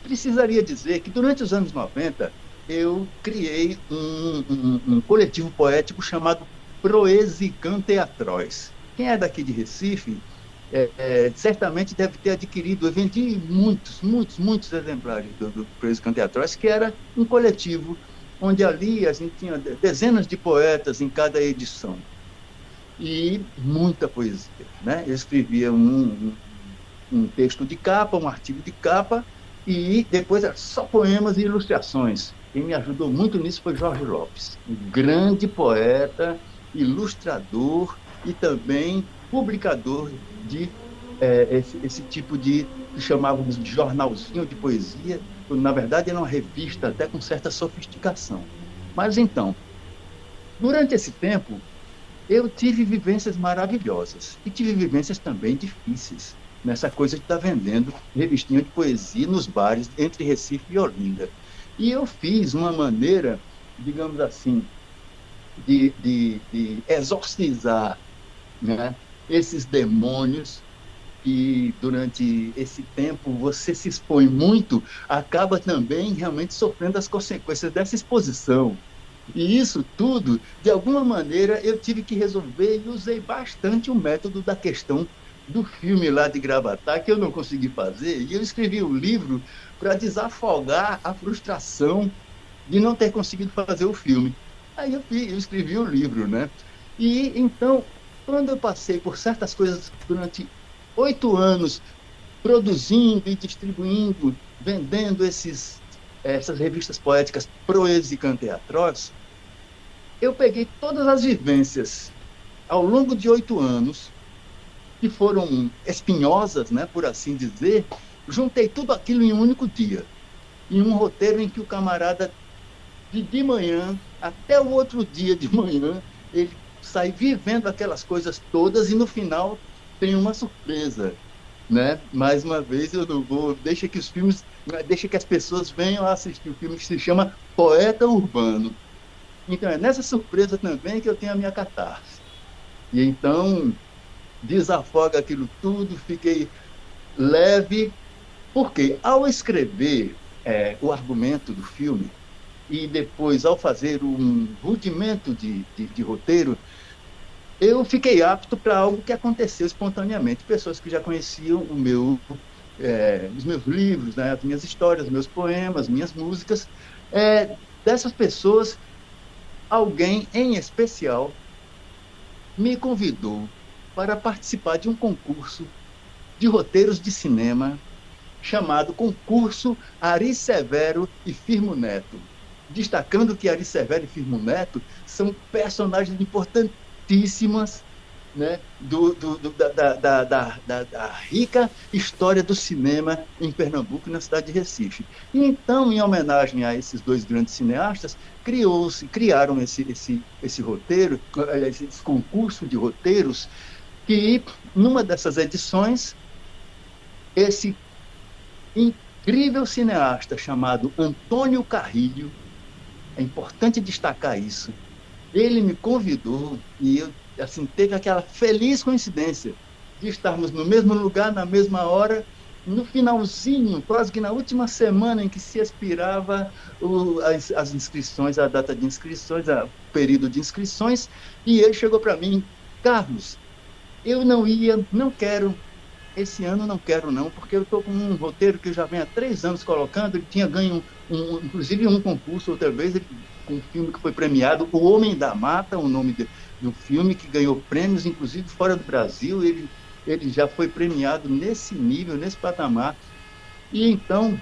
Precisaria dizer que durante os anos 90 eu criei um coletivo poético chamado Proesican Teatróis. Quem é daqui de Recife certamente deve ter adquirido, eu vendi muitos exemplares do Proesican Teatróis, que era um coletivo onde ali a gente tinha dezenas de poetas em cada edição. E muita poesia, né? Eu escrevia um texto de capa, um artigo de capa, e depois era só poemas e ilustrações. Quem me ajudou muito nisso foi Jorge Lopes, um grande poeta, ilustrador e também publicador de esse tipo que chamávamos de jornalzinho de poesia. Na verdade, era uma revista até com certa sofisticação. Mas então, durante esse tempo, eu tive vivências maravilhosas e tive vivências também difíceis nessa coisa de estar vendendo revistinha de poesia nos bares entre Recife e Olinda. E eu fiz uma maneira, digamos assim, de exorcizar, né, esses demônios que durante esse tempo você se expõe muito, acaba também realmente sofrendo as consequências dessa exposição. E isso tudo, de alguma maneira, eu tive que resolver e usei bastante o método da questão do filme lá de Gravatá, que eu não consegui fazer, e eu escrevi um livro para desafogar a frustração de não ter conseguido fazer o filme. Aí eu escrevi o livro, né? E então, quando eu passei por certas coisas durante 8 anos, produzindo e distribuindo, vendendo essas revistas poéticas Proesican Teatróis, eu peguei todas as vivências ao longo de 8 anos, que foram espinhosas, né, por assim dizer, juntei tudo aquilo em um único dia, em um roteiro em que o camarada, de manhã até o outro dia de manhã, ele sai vivendo aquelas coisas todas e no final tem uma surpresa, né? Mais uma vez, eu não vou, deixa que as pessoas venham assistir o filme que se chama Poeta Urbano. Então é nessa surpresa também que eu tenho a minha catarse. E então desafoga aquilo tudo, fiquei leve, porque ao escrever o argumento do filme e depois ao fazer um rudimento de roteiro, eu fiquei apto para algo que aconteceu espontaneamente. Pessoas que já conheciam os meus livros, né, as minhas histórias, meus poemas, minhas músicas. Dessas pessoas, alguém em especial me convidou para participar de um concurso de roteiros de cinema chamado Concurso Ari Severo e Firmo Neto. Destacando que Ari Severo e Firmo Neto são personagens importantíssimas, né, da rica história do cinema em Pernambuco e na cidade de Recife. E então, em homenagem a esses dois grandes cineastas, criaram esse roteiro, esse concurso de roteiros, que numa dessas edições, esse incrível cineasta chamado Antônio Carrilho, é importante destacar isso, ele me convidou e eu assim, teve aquela feliz coincidência de estarmos no mesmo lugar, na mesma hora, no finalzinho, quase que na última semana em que se expirava as inscrições, a data de inscrições, o período de inscrições, e ele chegou para mim: Carlos, eu não quero, esse ano não quero não, porque eu estou com um roteiro que eu já venho há 3 anos colocando, ele tinha ganho, inclusive um concurso outra vez, com um filme que foi premiado, O Homem da Mata, o nome de um filme que ganhou prêmios, inclusive fora do Brasil, ele já foi premiado nesse nível, nesse patamar, e então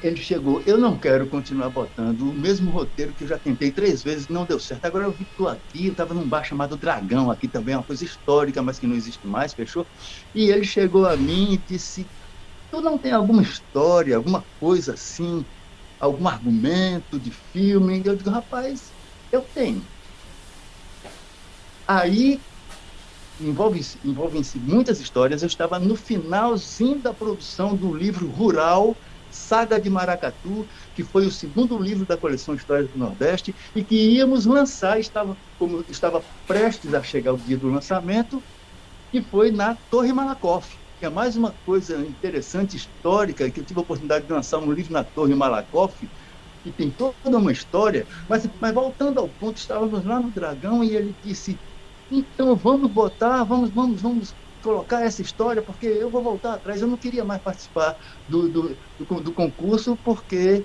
ele chegou: eu não quero continuar botando o mesmo roteiro que eu já tentei 3 vezes, não deu certo, agora eu vi que estou aqui, eu estava num bar chamado Dragão, aqui também é uma coisa histórica, mas que não existe mais, fechou, e ele chegou a mim e disse: tu não tem alguma história, alguma coisa assim, algum argumento de filme? E eu digo: rapaz, eu tenho. Aí envolvem-se muitas histórias. Eu estava no finalzinho da produção do livro Rural, Saga de Maracatu, que foi o segundo livro da coleção Histórias do Nordeste, e que íamos lançar, como estava prestes a chegar o dia do lançamento, que foi na Torre Malakoff, que é mais uma coisa interessante, histórica, que eu tive a oportunidade de lançar um livro na Torre Malakoff, que tem toda uma história, mas voltando ao ponto, estávamos lá no Dragão e ele disse: então vamos vamos colocar essa história, porque eu vou voltar atrás, eu não queria mais participar do concurso, porque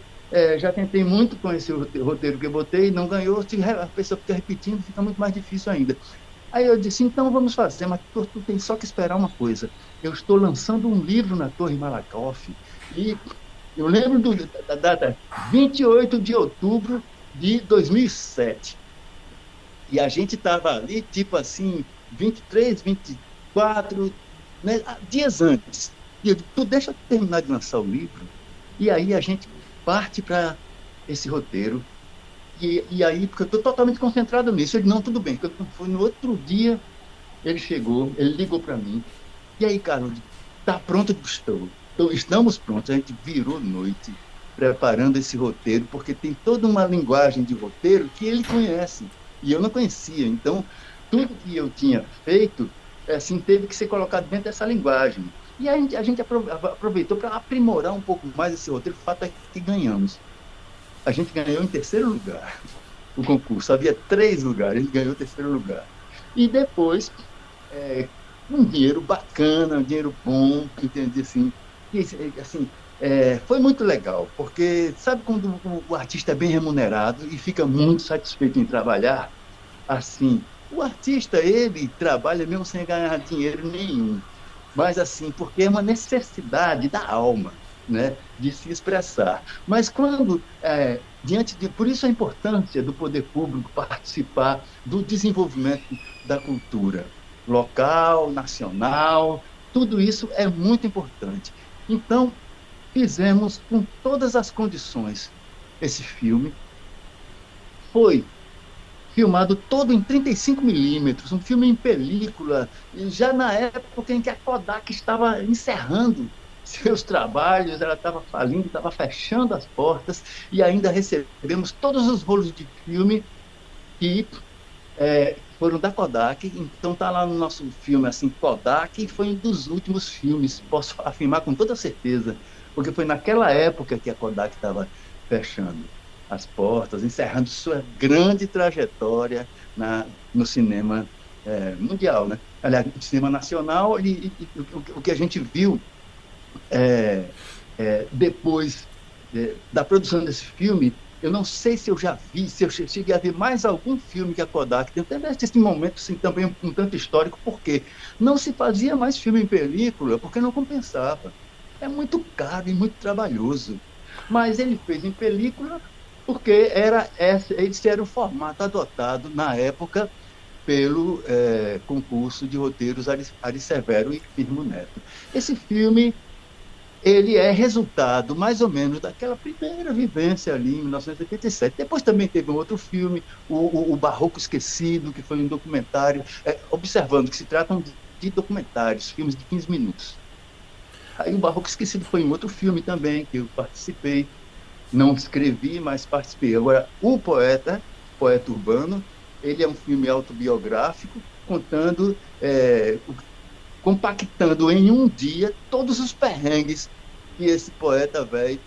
já tentei muito com esse roteiro que eu botei, não ganhou, a pessoa fica repetindo, fica muito mais difícil ainda. Aí eu disse: então vamos fazer, mas tu tem só que esperar uma coisa, eu estou lançando um livro na Torre Malakoff, e eu lembro da data 28 de outubro de 2007. E a gente estava ali, tipo assim, 23, 24, né, dias antes. E eu digo: tu deixa eu terminar de lançar o livro, e aí a gente parte para esse roteiro. E aí, porque eu estou totalmente concentrado nisso. Ele: não, tudo bem. Foi no outro dia, ele chegou, ele ligou para mim. E aí, Carlos, está pronto? Estou. Então, estamos prontos. A gente virou noite preparando esse roteiro, porque tem toda uma linguagem de roteiro que ele conhece e eu não conhecia. Então, tudo que eu tinha feito, assim, teve que ser colocado dentro dessa linguagem. E a gente aproveitou para aprimorar um pouco mais esse roteiro. O fato é que ganhamos. A gente ganhou em terceiro lugar o concurso. Havia 3 lugares, ele ganhou o terceiro lugar. E depois, um dinheiro bacana, um dinheiro bom, entende? Assim, foi muito legal, porque sabe quando o artista é bem remunerado e fica muito satisfeito em trabalhar? Assim, o artista, ele trabalha mesmo sem ganhar dinheiro nenhum, mas assim, porque é uma necessidade da alma, né, de se expressar. Mas quando, por isso a importância do poder público participar do desenvolvimento da cultura local, nacional, tudo isso é muito importante. Então, fizemos com todas as condições esse filme. Foi filmado todo em 35mm, um filme em película, já na época em que a Kodak estava encerrando seus trabalhos, ela estava falindo, estava fechando as portas, e ainda recebemos todos os rolos de filme que foram da Kodak. Então está lá no nosso filme, assim, Kodak, e foi um dos últimos filmes, posso afirmar com toda certeza, porque foi naquela época que a Kodak estava fechando as portas, encerrando sua grande trajetória no cinema mundial, né? Aliás, do cinema nacional, o que a gente viu depois da produção desse filme, eu não sei se eu já vi, se eu cheguei a ver mais algum filme que a Kodak tem até esse momento assim, também um tanto histórico, porque não se fazia mais filme em película, porque não compensava. É muito caro e muito trabalhoso. Mas ele fez em película porque esse era o formato adotado na época pelo concurso de roteiros Ari Severo e Firmo Neto. Esse filme ele é resultado, mais ou menos, daquela primeira vivência ali em 1987. Depois também teve um outro filme, o Barroco Esquecido, que foi um documentário, observando que se tratam de documentários, filmes de 15 minutos. Aí o Barroco Esquecido foi um outro filme também, que eu participei, não escrevi, mas participei. Agora, Poeta Urbano, ele é um filme autobiográfico, contando compactando em um dia todos os perrengues que esse poeta velho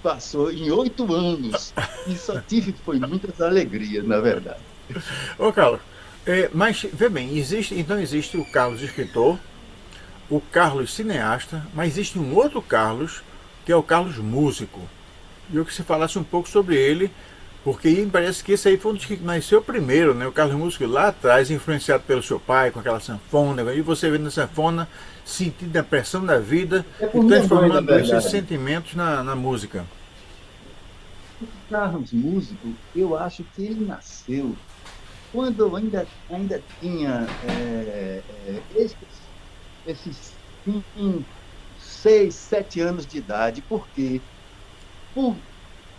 passou em 8 anos. E só foi muitas alegrias, na verdade. Ô Carlos, mas vê bem, então existe o Carlos escritor, o Carlos cineasta, mas existe um outro Carlos, que é o Carlos músico. E eu que você falasse um pouco sobre ele, porque me parece que esse aí foi um dos que nasceu primeiro, né? O Carlos músico lá atrás, influenciado pelo seu pai, com aquela sanfona, e você vendo a sanfona, sentindo a pressão da vida e transformando esses sentimentos na música. O Carlos músico, eu acho que ele nasceu quando eu ainda tinha esses 6, 7 anos de idade, porque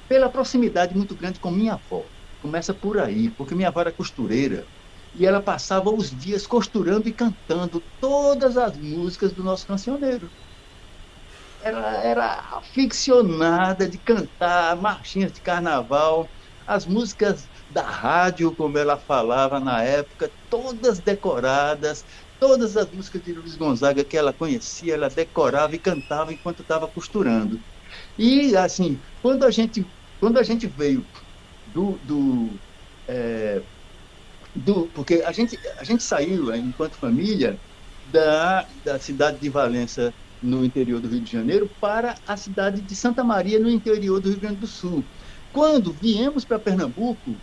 pela proximidade muito grande com minha avó. Começa por aí, porque minha avó era costureira e ela passava os dias costurando e cantando todas as músicas do nosso cancioneiro. Ela era aficionada de cantar marchinhas de carnaval, as músicas da rádio, como ela falava na época, todas decoradas, todas as músicas de Luiz Gonzaga que ela conhecia, ela decorava e cantava enquanto estava costurando. E, assim, quando a gente veio porque a gente saiu, enquanto família, da cidade de Valença, no interior do Rio de Janeiro, para a cidade de Santa Maria, no interior do Rio Grande do Sul. Quando viemos para Pernambuco,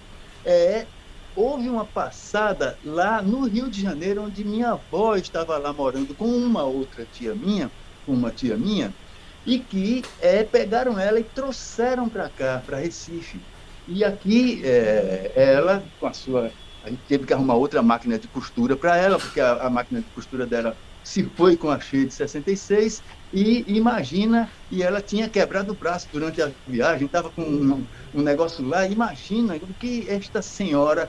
houve uma passada lá no Rio de Janeiro, onde minha avó estava lá morando com uma tia minha, e que pegaram ela e trouxeram para cá, para Recife. E aqui ela, com a sua... A gente teve que arrumar outra máquina de costura para ela, porque a máquina de costura dela se foi com a cheia de 66, e imagina, e ela tinha quebrado o braço durante a viagem, estava com um negócio lá, imagina o que esta senhora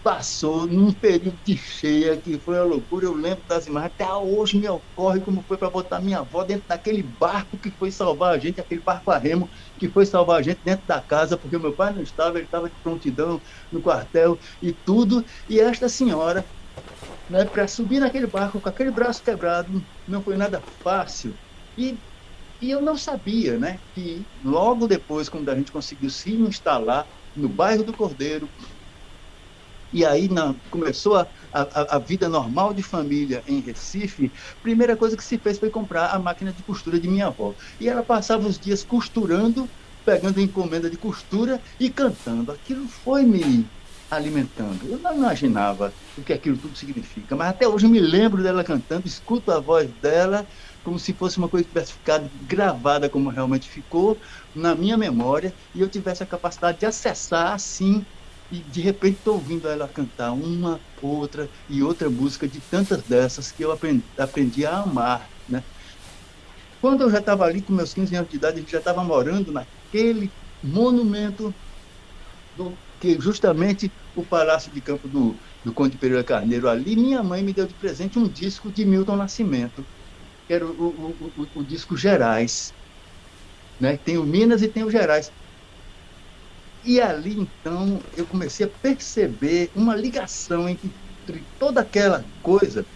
passou num período de cheia, que foi uma loucura. Eu lembro das imagens, até hoje me ocorre como foi para botar minha avó dentro daquele barco que foi salvar a gente, aquele barco a remo que foi salvar a gente dentro da casa, porque meu pai não estava, ele estava de prontidão no quartel e tudo, e esta senhora, né, para subir naquele barco com aquele braço quebrado, não foi nada fácil. E eu não sabia, né, que logo depois, quando a gente conseguiu se instalar no bairro do Cordeiro, e aí começou a vida normal de família em Recife, a primeira coisa que se fez foi comprar a máquina de costura de minha avó. E ela passava os dias costurando, pegando encomenda de costura e cantando. Aquilo foi me alimentando. Eu não imaginava o que aquilo tudo significa, mas até hoje eu me lembro dela cantando, escuto a voz dela como se fosse uma coisa que tivesse ficado gravada como realmente ficou na minha memória, e eu tivesse a capacidade de acessar assim. E de repente estou ouvindo ela cantar uma, outra e outra música, de tantas dessas que eu aprendi a amar, né? Quando eu já estava ali com meus 15 anos de idade, a gente já estava morando naquele monumento que justamente o Palácio de Campo do Conde Pereira Carneiro ali, minha mãe me deu de presente um disco de Milton Nascimento, que era o disco Gerais, né? Tem o Minas e tem o Gerais. E ali, então, eu comecei a perceber uma ligação entre toda aquela coisa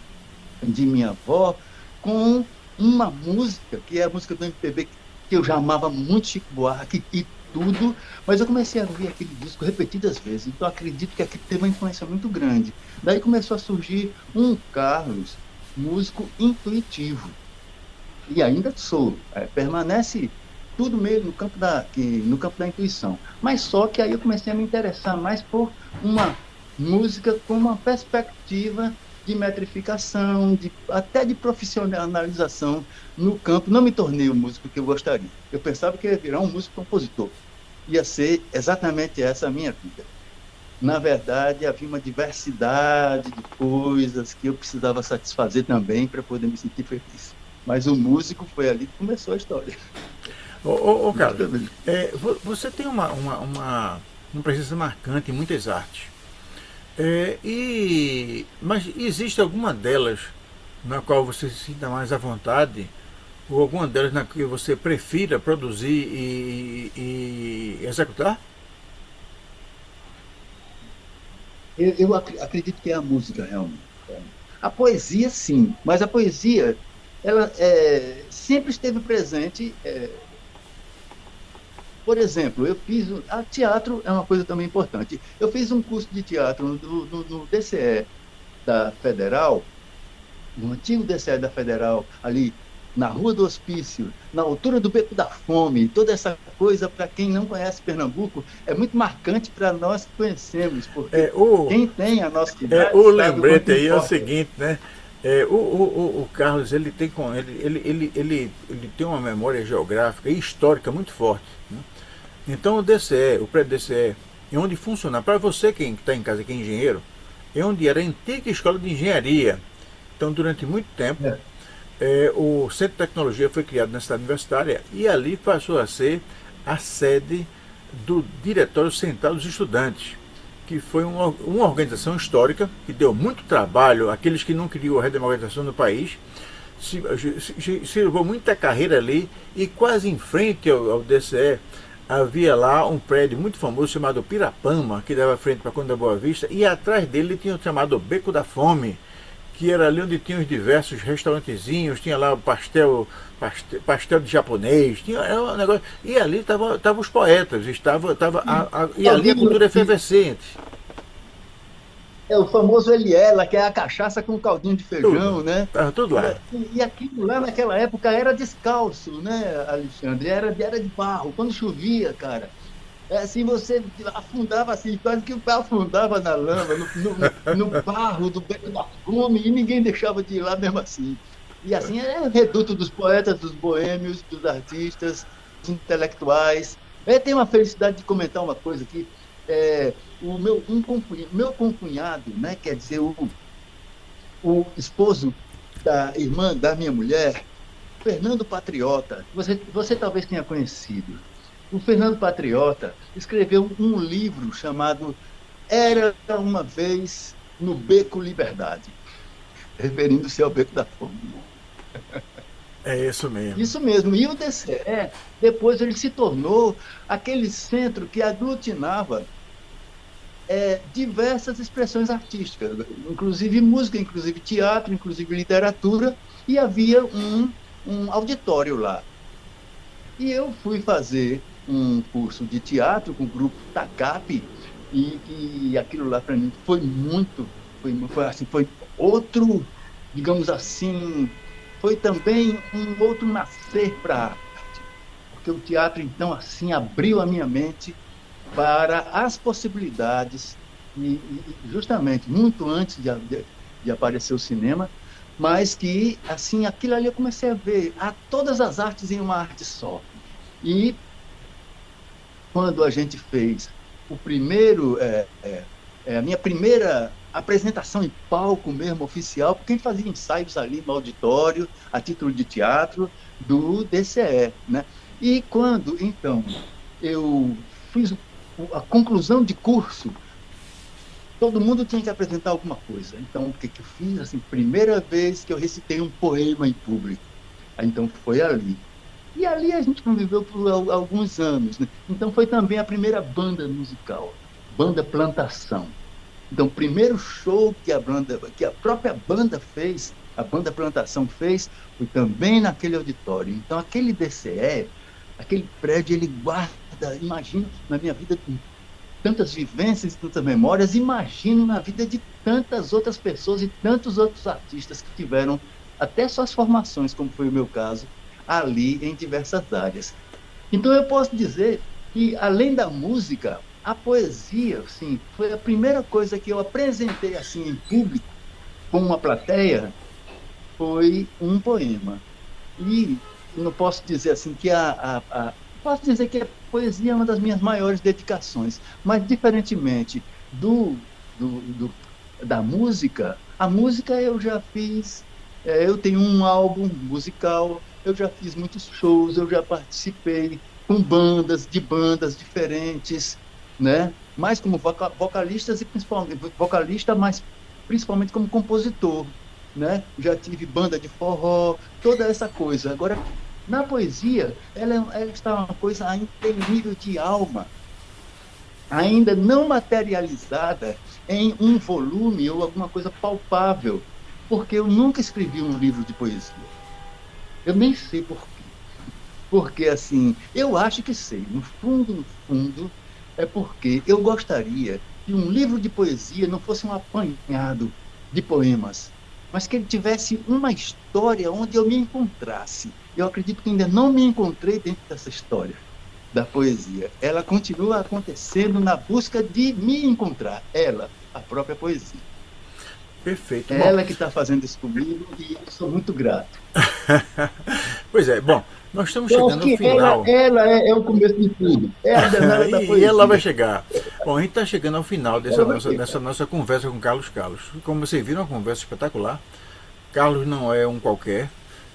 de minha avó com uma música, que é a música do MPB, que eu já amava muito, Chico Buarque, e tudo, mas eu comecei a ouvir aquele disco repetidas vezes, então acredito que aquilo teve uma influência muito grande. Daí começou a surgir um Carlos, músico intuitivo, e ainda sou, permanece tudo meio no campo da intuição. Mas só que aí eu comecei a me interessar mais por uma música com uma perspectiva de metrificação, até de profissionalização no campo. Não me tornei o músico que eu gostaria. Eu pensava que ia virar um músico-compositor. Ia ser exatamente essa a minha vida. Na verdade, havia uma diversidade de coisas que eu precisava satisfazer também para poder me sentir feliz. Mas o músico foi ali que começou a história. Ô, Carlos, você tem uma presença marcante em muitas artes. Mas existe alguma delas na qual você se sinta mais à vontade? Ou alguma delas na que você prefira produzir e executar? Acredito que é a música, realmente. A poesia, sim, mas a poesia ela sempre esteve presente. Por exemplo, teatro é uma coisa também importante. Eu fiz um curso de teatro no DCE da Federal, no antigo DCE da Federal, ali na Rua do Hospício, na altura do Beco da Fome. Toda essa coisa, para quem não conhece Pernambuco, é muito marcante para nós que conhecemos, porque quem tem a nossa idade... O lembrete aí é o seguinte, né? O Carlos, ele tem uma memória geográfica e histórica muito forte, né? Então o DCE, o prédio DCE, é onde funciona, para você que está em casa, que é engenheiro, é onde era a antiga escola de engenharia. Então durante muito tempo o Centro de Tecnologia foi criado na cidade universitária e ali passou a ser a sede do Diretório Central dos Estudantes, que foi uma organização histórica que deu muito trabalho àqueles que não queriam a redemocratização no país. Se levou muita carreira ali, e quase em frente ao DCE havia lá um prédio muito famoso chamado Pirapama, que dava frente para a Conde da Boa Vista, e atrás dele tinha o chamado Beco da Fome, que era ali onde tinha os diversos restaurantezinhos, tinha lá o pastel de japonês, era um negócio, e ali estavam os poetas, e ali a cultura efervescente. O famoso Eliela, que é a cachaça com caldinho de feijão, tudo, né? Estava tudo lá. E aquilo lá naquela época era descalço, né, Alexandre? Era de barro. Quando chovia, cara, assim, você afundava assim, quase que o pé afundava na lama, no barro do Beco da Fome, e ninguém deixava de ir lá mesmo assim. E assim é o reduto dos poetas, dos boêmios, dos artistas, dos intelectuais. Eu tenho a felicidade de comentar uma coisa aqui. Meu concunhado, né, quer dizer, o esposo da irmã da minha mulher, Fernando Patriota, você talvez tenha conhecido. O Fernando Patriota escreveu um livro chamado Era uma Vez no Beco Liberdade, referindo-se ao Beco da Fome. É isso mesmo. Isso mesmo. E o DCE, depois ele se tornou aquele centro que aglutinava diversas expressões artísticas, inclusive música, inclusive teatro, inclusive literatura, e havia um auditório lá. E eu fui fazer um curso de teatro com o grupo TACAP, e aquilo lá para mim foi outro, digamos assim, foi também um outro nascer para a arte, porque o teatro então assim abriu a minha mente para as possibilidades, e justamente muito antes de aparecer o cinema, mas que assim aquilo ali eu comecei a ver todas as artes em uma arte só. E quando a gente fez a minha primeira apresentação em palco mesmo, oficial, porque a gente fazia ensaios ali no auditório, a título de teatro, do DCE, né? E quando, então, eu fiz a conclusão de curso, todo mundo tinha que apresentar alguma coisa. Então, o que eu fiz? Assim, primeira vez que eu recitei um poema em público. Então, foi ali. E ali a gente conviveu por alguns anos, né? Então, foi também a primeira banda musical, Banda Plantação. Então, o primeiro show que a própria banda fez, a Banda Plantação fez, foi também naquele auditório. Então, aquele DCE, Aquele prédio, ele guarda, imagino, na minha vida, tantas vivências, tantas memórias, imagino na vida de tantas outras pessoas e tantos outros artistas que tiveram até suas formações, como foi o meu caso, ali em diversas áreas. Então, eu posso dizer que, além da música, a poesia, assim, foi a primeira coisa que eu apresentei assim em público, com uma plateia, foi um poema. E não posso dizer assim que posso dizer que a poesia é uma das minhas maiores dedicações, mas diferentemente da música, a música eu já fiz, eu tenho um álbum musical, eu já fiz muitos shows, eu já participei com bandas, de bandas diferentes, né? Mais como vocalistas e principalmente vocalista, mas principalmente como compositor, né? Já tive banda de forró, toda essa coisa. Agora, na poesia, ela está uma coisa ainda em nível de alma, ainda não materializada em um volume ou alguma coisa palpável, porque eu nunca escrevi um livro de poesia. Eu nem sei por quê. Porque, assim, eu acho que sei, no fundo, é porque eu gostaria que um livro de poesia não fosse um apanhado de poemas, mas que ele tivesse uma história onde eu me encontrasse. Eu acredito que ainda não me encontrei dentro dessa história da poesia. Ela continua acontecendo na busca de me encontrar, ela, a própria poesia. Perfeito. É Bom, ela que está fazendo isso comigo e eu sou muito grato. pois é, bom, nós estamos Eu acho chegando ao que ela, final. ela é o começo de tudo, é a janela da E ela vai poesia. chegar. Bom, a gente está chegando ao final Ela vai chegar. dessa nossa conversa com Carlos Carlos. Como vocês viram, é uma conversa espetacular. Carlos não é um qualquer.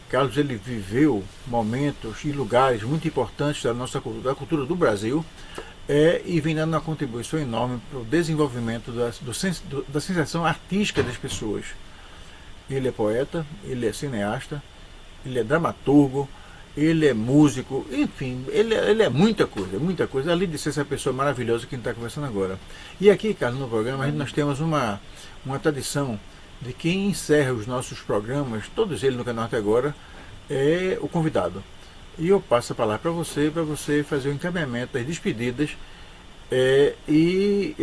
Carlos ele viveu momentos e lugares muito importantes da cultura do Brasil e vem dando uma contribuição enorme para o desenvolvimento da sensação artística das pessoas. Ele é poeta, ele é cineasta, ele é dramaturgo, ele é músico, enfim, ele é muita coisa, além de ser essa pessoa maravilhosa que a gente está conversando agora. E aqui, Carlos, no programa, nós temos uma tradição de quem encerra os nossos programas, todos eles no canal até agora, é o convidado. E eu passo a palavra para você fazer o encaminhamento das despedidas. E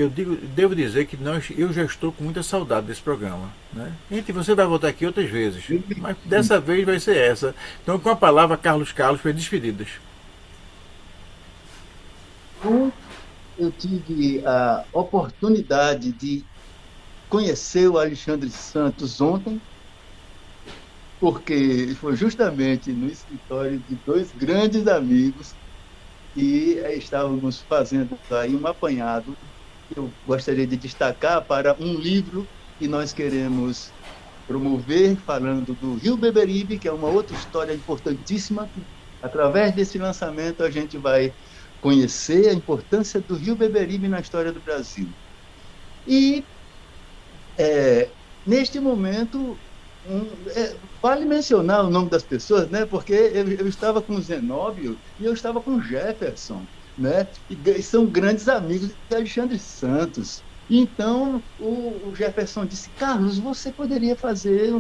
devo dizer que eu já estou com muita saudade desse programa. Né? Gente, você vai voltar aqui outras vezes, mas dessa vez vai ser essa. Então, com a palavra, Carlos Carlos, para despedidas. Então, eu tive a oportunidade de conhecer o Alexandre Santos ontem, porque foi justamente no escritório de dois grandes amigos e estávamos fazendo aí um apanhado que eu gostaria de destacar para um livro que nós queremos promover, falando do Rio Beberibe, que é uma outra história importantíssima, que através desse lançamento a gente vai conhecer a importância do Rio Beberibe na história do Brasil. E, neste momento, vale mencionar o nome das pessoas, né? Porque eu estava com o Zenóbio e eu estava com o Jefferson, né? E são grandes amigos de Alexandre Santos. Então, o Jefferson disse: Carlos, você poderia fazer.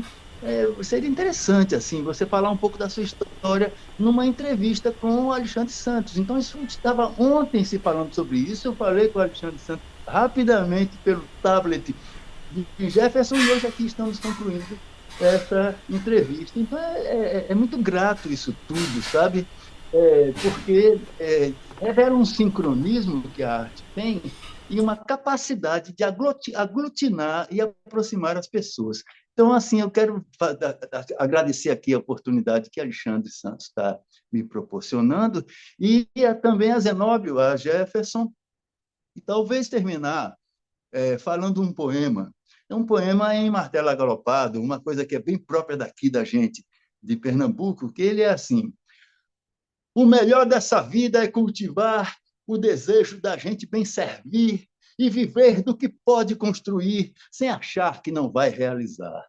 Seria interessante assim você falar um pouco da sua história numa entrevista com o Alexandre Santos. Então, isso estava ontem se falando sobre isso. Eu falei com o Alexandre Santos rapidamente pelo tablet de Jefferson e hoje aqui estamos concluindo essa entrevista. Então, é muito grato isso tudo, sabe? Porque revela um sincronismo que a arte tem e uma capacidade de aglutinar e aproximar as pessoas. Então, assim, eu quero agradecer aqui a oportunidade que Alexandre Santos está me proporcionando e também a Zenóbio, a Jefferson, e talvez terminar falando um poema. É um poema em martelo agalopado, uma coisa que é bem própria daqui da gente, de Pernambuco, que ele é assim: o melhor dessa vida é cultivar o desejo da gente bem servir e viver do que pode construir sem achar que não vai realizar.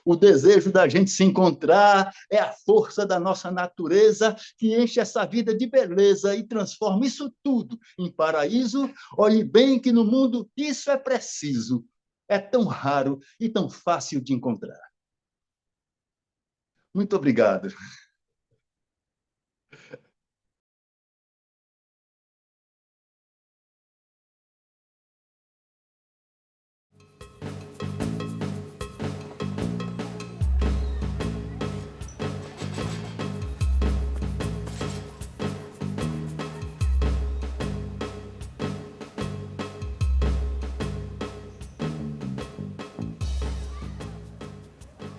O desejo da gente se encontrar é a força da nossa natureza que enche essa vida de beleza e transforma isso tudo em paraíso. Olhe bem que no mundo isso é preciso. É tão raro e tão fácil de encontrar. Muito obrigado.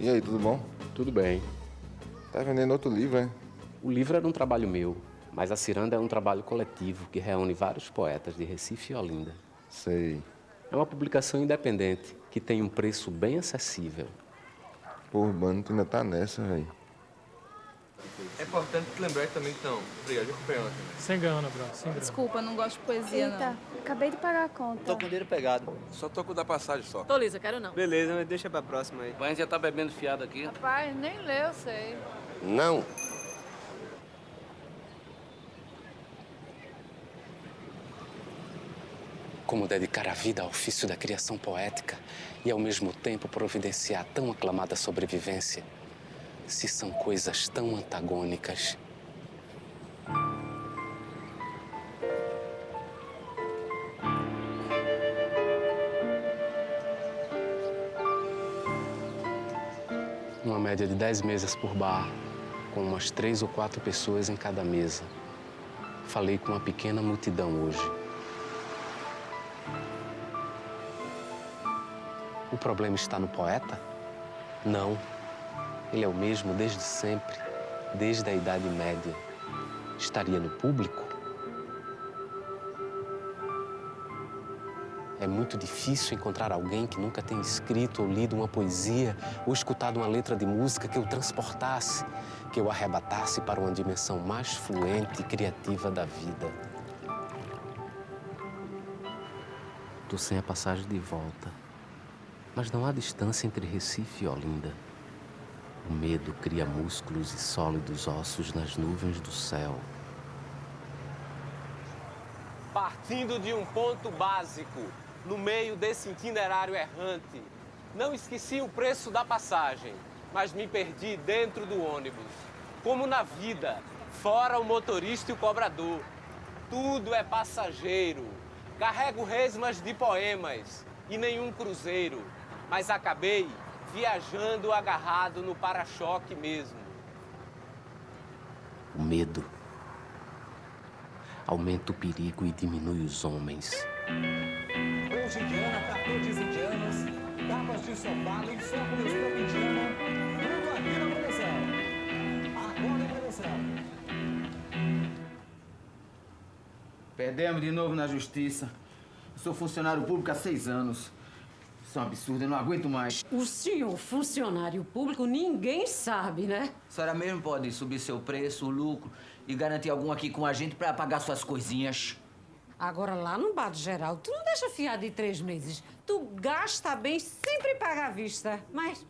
E aí, tudo bom? Tudo bem. Tá vendendo outro livro, hein? O livro era um trabalho meu, mas a Ciranda é um trabalho coletivo que reúne vários poetas de Recife e Olinda. Sei. É uma publicação independente que tem um preço bem acessível. Pô, mano, tu ainda tá nessa, velho. É importante te lembrar também, então. Obrigado, de acompanhar. Sem engano, bro. Sem engano. Desculpa, não gosto de poesia, Eita, acabei de pagar a conta. Tô com o dinheiro pegado. Só tô com o da passagem só. Tô lisa, quero não. Beleza, mas deixa pra próxima aí. A gente já tá bebendo fiado aqui. Rapaz, nem leu, eu sei. Não! Como dedicar a vida ao ofício da criação poética e, ao mesmo tempo, providenciar tão aclamada sobrevivência, se são coisas tão antagônicas? Uma média de 10 mesas por bar, com umas 3 ou 4 pessoas em cada mesa. Falei com uma pequena multidão hoje. O problema está no poeta? Não. Ele é o mesmo desde sempre, desde a Idade Média. Estaria no público? É muito difícil encontrar alguém que nunca tenha escrito ou lido uma poesia ou escutado uma letra de música que o transportasse, que o arrebatasse para uma dimensão mais fluente e criativa da vida. Tô sem a passagem de volta, mas não há distância entre Recife e Olinda. O medo cria músculos e sólidos ossos nas nuvens do céu. Partindo de um ponto básico, no meio desse itinerário errante, não esqueci o preço da passagem, mas me perdi dentro do ônibus. Como na vida, fora o motorista e o cobrador. Tudo é passageiro. Carrego resmas de poemas e nenhum cruzeiro, mas acabei viajando agarrado no para-choque mesmo. O medo aumenta o perigo e diminui os homens. Hoje indiana, cartudes indianas, tapas de sofá, lençol com estampa indiana, tudo aqui na produção. Agora é produção. Perdemos de novo na justiça. Eu sou funcionário público há 6 anos. Isso é um absurdo, eu não aguento mais. O senhor funcionário público, ninguém sabe, né? A senhora mesmo pode subir seu preço, o lucro e garantir algum aqui com a gente pra pagar suas coisinhas. Agora, lá no bar de Geraldo, tu não deixa fiar de 3 meses. Tu gasta bem, sempre paga à vista. Mas...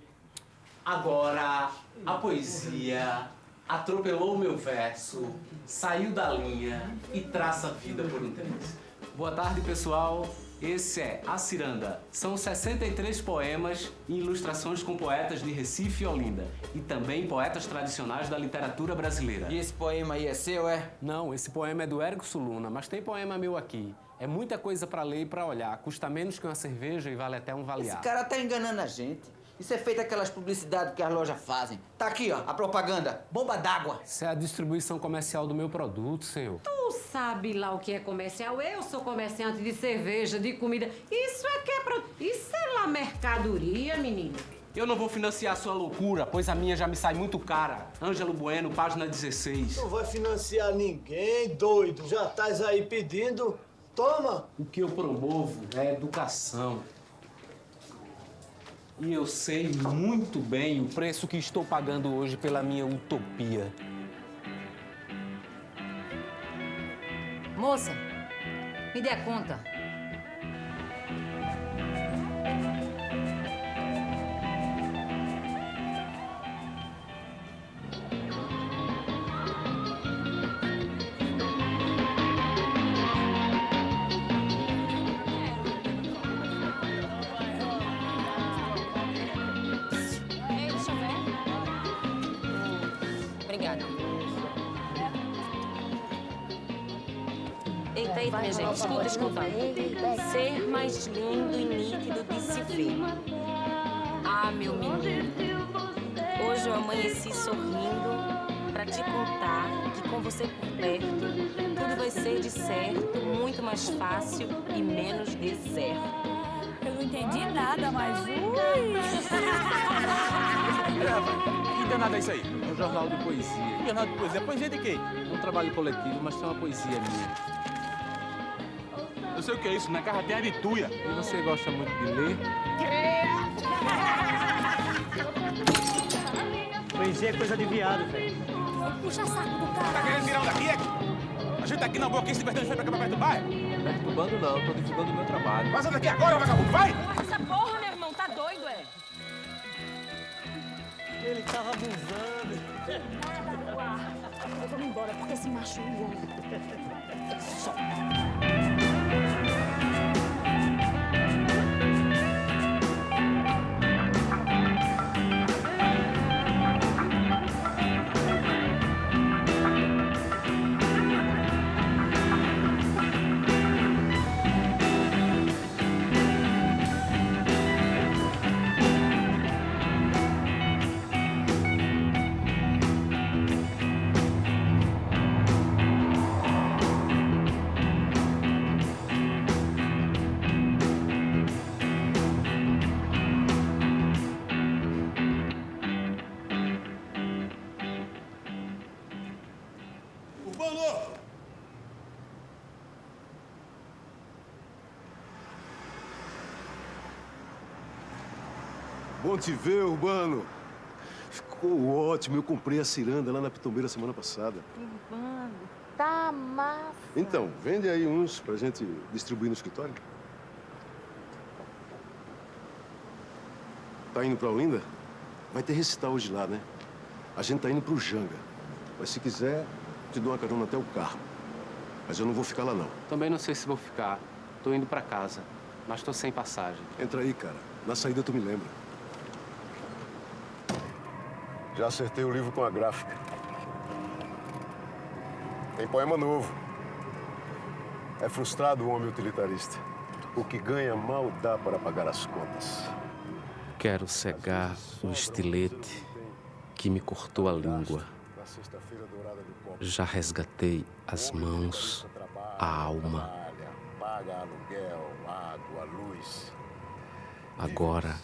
Agora, a poesia atropelou o meu verso, saiu da linha e traça a vida por um triz. Boa tarde, pessoal. Esse é A Ciranda. São 63 poemas e ilustrações com poetas de Recife e Olinda. E também poetas tradicionais da literatura brasileira. E esse poema aí é seu, é? Não, esse poema é do Érico Suluna, mas tem poema meu aqui. É muita coisa pra ler e pra olhar. Custa menos que uma cerveja e vale até um valear. Esse cara tá enganando a gente. Isso é feito aquelas publicidades que as lojas fazem. Tá aqui, ó, a propaganda. Bomba d'água. Isso é a distribuição comercial do meu produto, senhor. tu sabe lá o que é comercial. Eu sou comerciante de cerveja, de comida. Isso é que é Isso é lá mercadoria, menino. Eu não vou financiar a sua loucura, pois a minha já me sai muito cara. Ângelo Bueno, página 16. Não vai financiar ninguém, doido. Já estás aí pedindo. Toma! O que eu promovo é educação. E eu sei muito bem o preço que estou pagando hoje pela minha utopia. Moça, me dê a conta. Eita, minha gente, escuta. Ser mais lindo e nítido de se ver. Ah, meu menino, hoje eu amanheci sorrindo pra te contar que com você por perto, tudo vai ser de certo, muito mais fácil e menos deserto. Eu não entendi nada, mas... rapaz? Que danado é isso aí? É um jornal de poesia. Que jornal de poesia? Poesia de quê? É um trabalho coletivo, mas tem uma poesia minha. Eu sei o que é isso, na carrapeia de tuia. E você gosta muito de ler? Poesia é coisa de viado, velho. Puxa saco do cara. Tá querendo virar um daqui, é? A gente tá aqui na boa, aqui se divertindo, vai pra cá pra perto do bairro? Perturbando não, tô divulgando o meu trabalho. Passa daqui agora, vagabundo, vai! Essa porra, meu irmão, tá doido, é? Ele tava abusando. Eu vou me embora, porque esse macho é um homem. Só. Bom te ver, Urbano. Ficou ótimo. Eu comprei a ciranda lá na Pitombeira semana passada. Urbano, tá massa. Então, vende aí uns pra gente distribuir no escritório. Tá indo pra Olinda? Vai ter recital hoje lá, né? A gente tá indo pro Janga. Mas se quiser, te dou uma carona até o carro. Mas eu não vou ficar lá, não. Também não sei se vou ficar. Tô indo pra casa, mas tô sem passagem. Entra aí, cara. Na saída tu me lembra. Já acertei o livro com a gráfica. Tem poema novo. É frustrado o homem utilitarista. O que ganha mal dá para pagar as contas. Quero cegar o estilete que me cortou a língua. Já resgatei as mãos, a alma. Paga aluguel, água, luz. Agora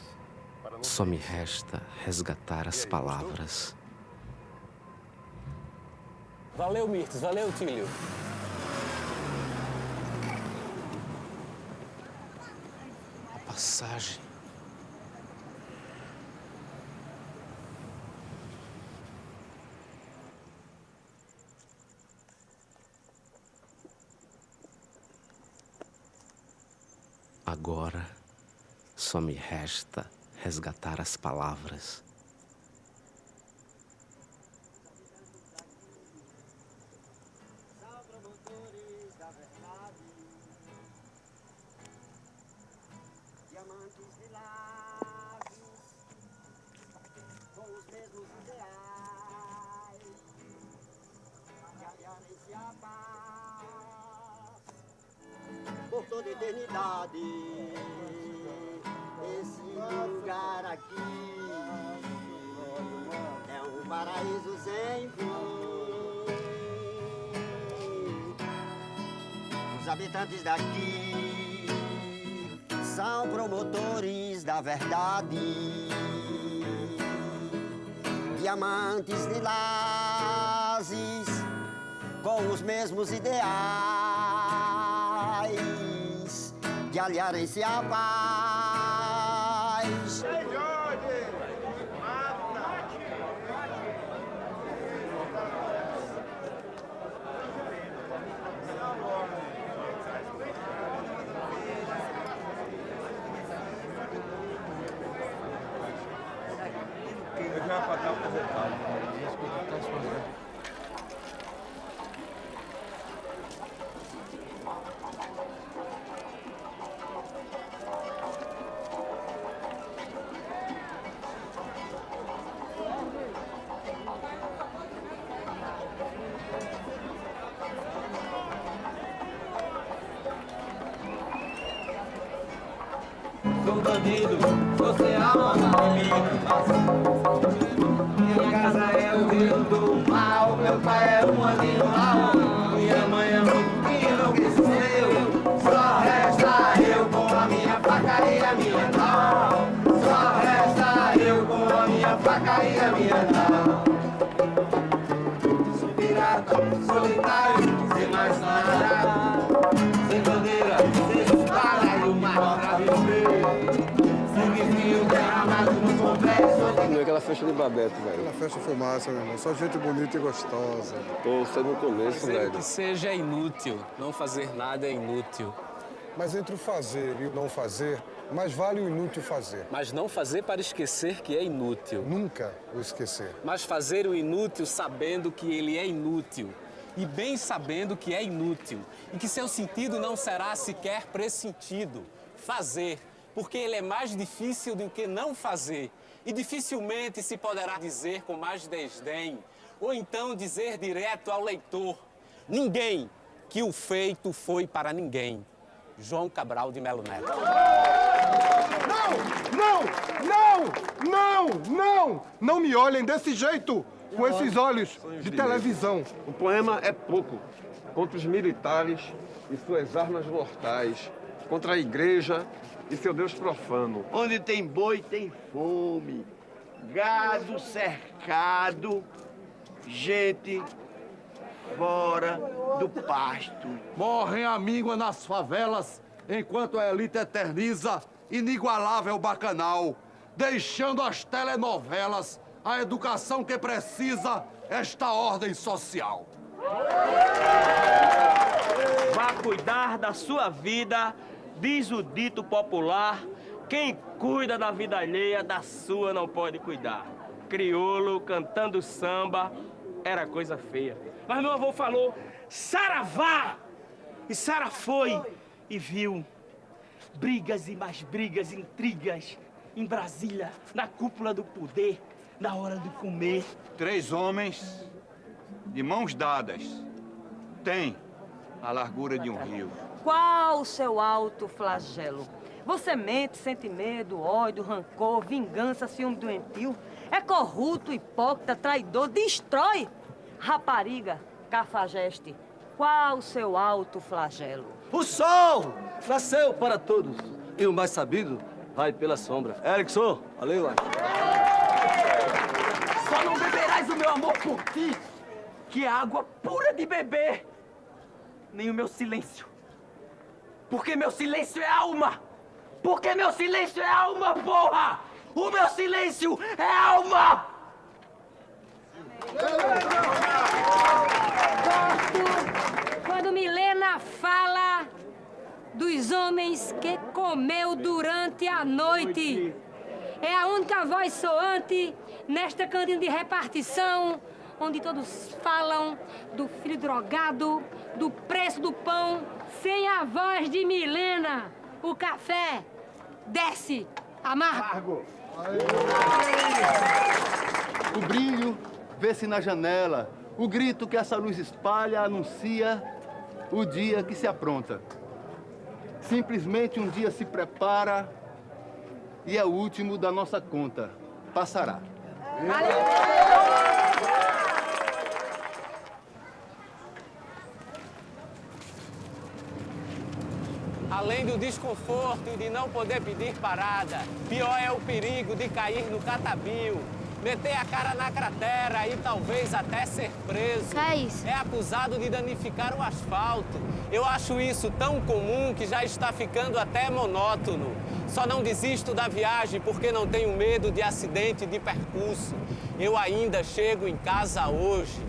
só me resta resgatar as palavras. Valeu, Mirtes. Valeu, Tílio. A passagem. Agora só me resta resgatar as palavras. Diamantes de lábios com os mesmos ideais de aliarem-se a paz por toda eternidade. Esse lugar aqui é um paraíso sem fim. Os habitantes daqui são promotores da verdade, diamantes lilazes com os mesmos ideais de aliarem-se à paz. Eu já ia pagar o resultado. Sou bandido, você ama minha casa é o rio do mal, meu pai é um animal, minha mãe é muito enlouqueceu. Só resta eu com a minha faca e a minha mão. Só resta eu com a minha faca pra cair a minha não. Sou pirata, solitário, sem mais nada. Sem bandeira, sem espada e o mar pra viver. Sangue frio derramado no complexo. Não é aquela festa de Babeto, velho. Aquela festa foi massa, meu irmão. Só gente bonita e gostosa. Pô, você no começo, Fazer velho. o que seja é inútil. Não fazer nada é inútil. Mas entre o fazer e o não fazer, mais vale o inútil fazer. Mas não fazer para esquecer que é inútil. Nunca o esquecer. Mas fazer o inútil sabendo que ele é inútil. E bem sabendo que é inútil. E que seu sentido não será sequer pressentido. Fazer. Porque ele é mais difícil do que não fazer. E dificilmente se poderá dizer com mais desdém. Ou então dizer direto ao leitor. Ninguém, que o feito foi para ninguém. João Cabral de Melo Neto. Não me olhem desse jeito, com esses olhos de televisão. O poema é pouco contra os militares e suas armas mortais, contra a igreja e seu Deus profano. Onde tem boi, tem fome. Gado cercado, gente fora do pasto. Morrem a míngua nas favelas, enquanto a elite eterniza inigualável bacanal, deixando as telenovelas a educação que precisa esta ordem social. Vá cuidar da sua vida, diz o dito popular. Quem cuida da vida alheia, da sua não pode cuidar. Crioulo cantando samba era coisa feia. Mas meu avô falou, saravá! E Sara foi e viu brigas e mais brigas, intrigas em Brasília, na cúpula do poder, na hora de comer. 3 homens de mãos dadas têm a largura de um rio. Qual o seu alto flagelo? Você mente, sente medo, ódio, rancor, vingança, ciúme doentio. É corrupto, hipócrita, traidor, destrói. Rapariga, cafajeste, qual o seu alto flagelo? O sol nasceu para todos e o mais sabido vai pela sombra. Erickson, valeu, lá. Só não beberás o meu amor por ti, que é água pura de beber, nem o meu silêncio. Porque meu silêncio é alma! Porque meu silêncio é alma, porra! O meu silêncio é alma! Gosto quando Milena fala dos homens que comeu durante a noite. É a única voz soante nesta cantina de repartição, onde todos falam do filho drogado, do preço do pão, sem a voz de Milena. O café desce amargo. O brilho vê-se na janela. O grito que essa luz espalha anuncia o dia que se apronta. Simplesmente um dia se prepara e é o último da nossa conta. Passará. Além do desconforto e de não poder pedir parada, pior é o perigo de cair no catabil, meter a cara na cratera e talvez até ser preso. É isso. É acusado de danificar o asfalto. Eu acho isso tão comum que já está ficando até monótono. Só não desisto da viagem porque não tenho medo de acidente de percurso. Eu ainda chego em casa hoje.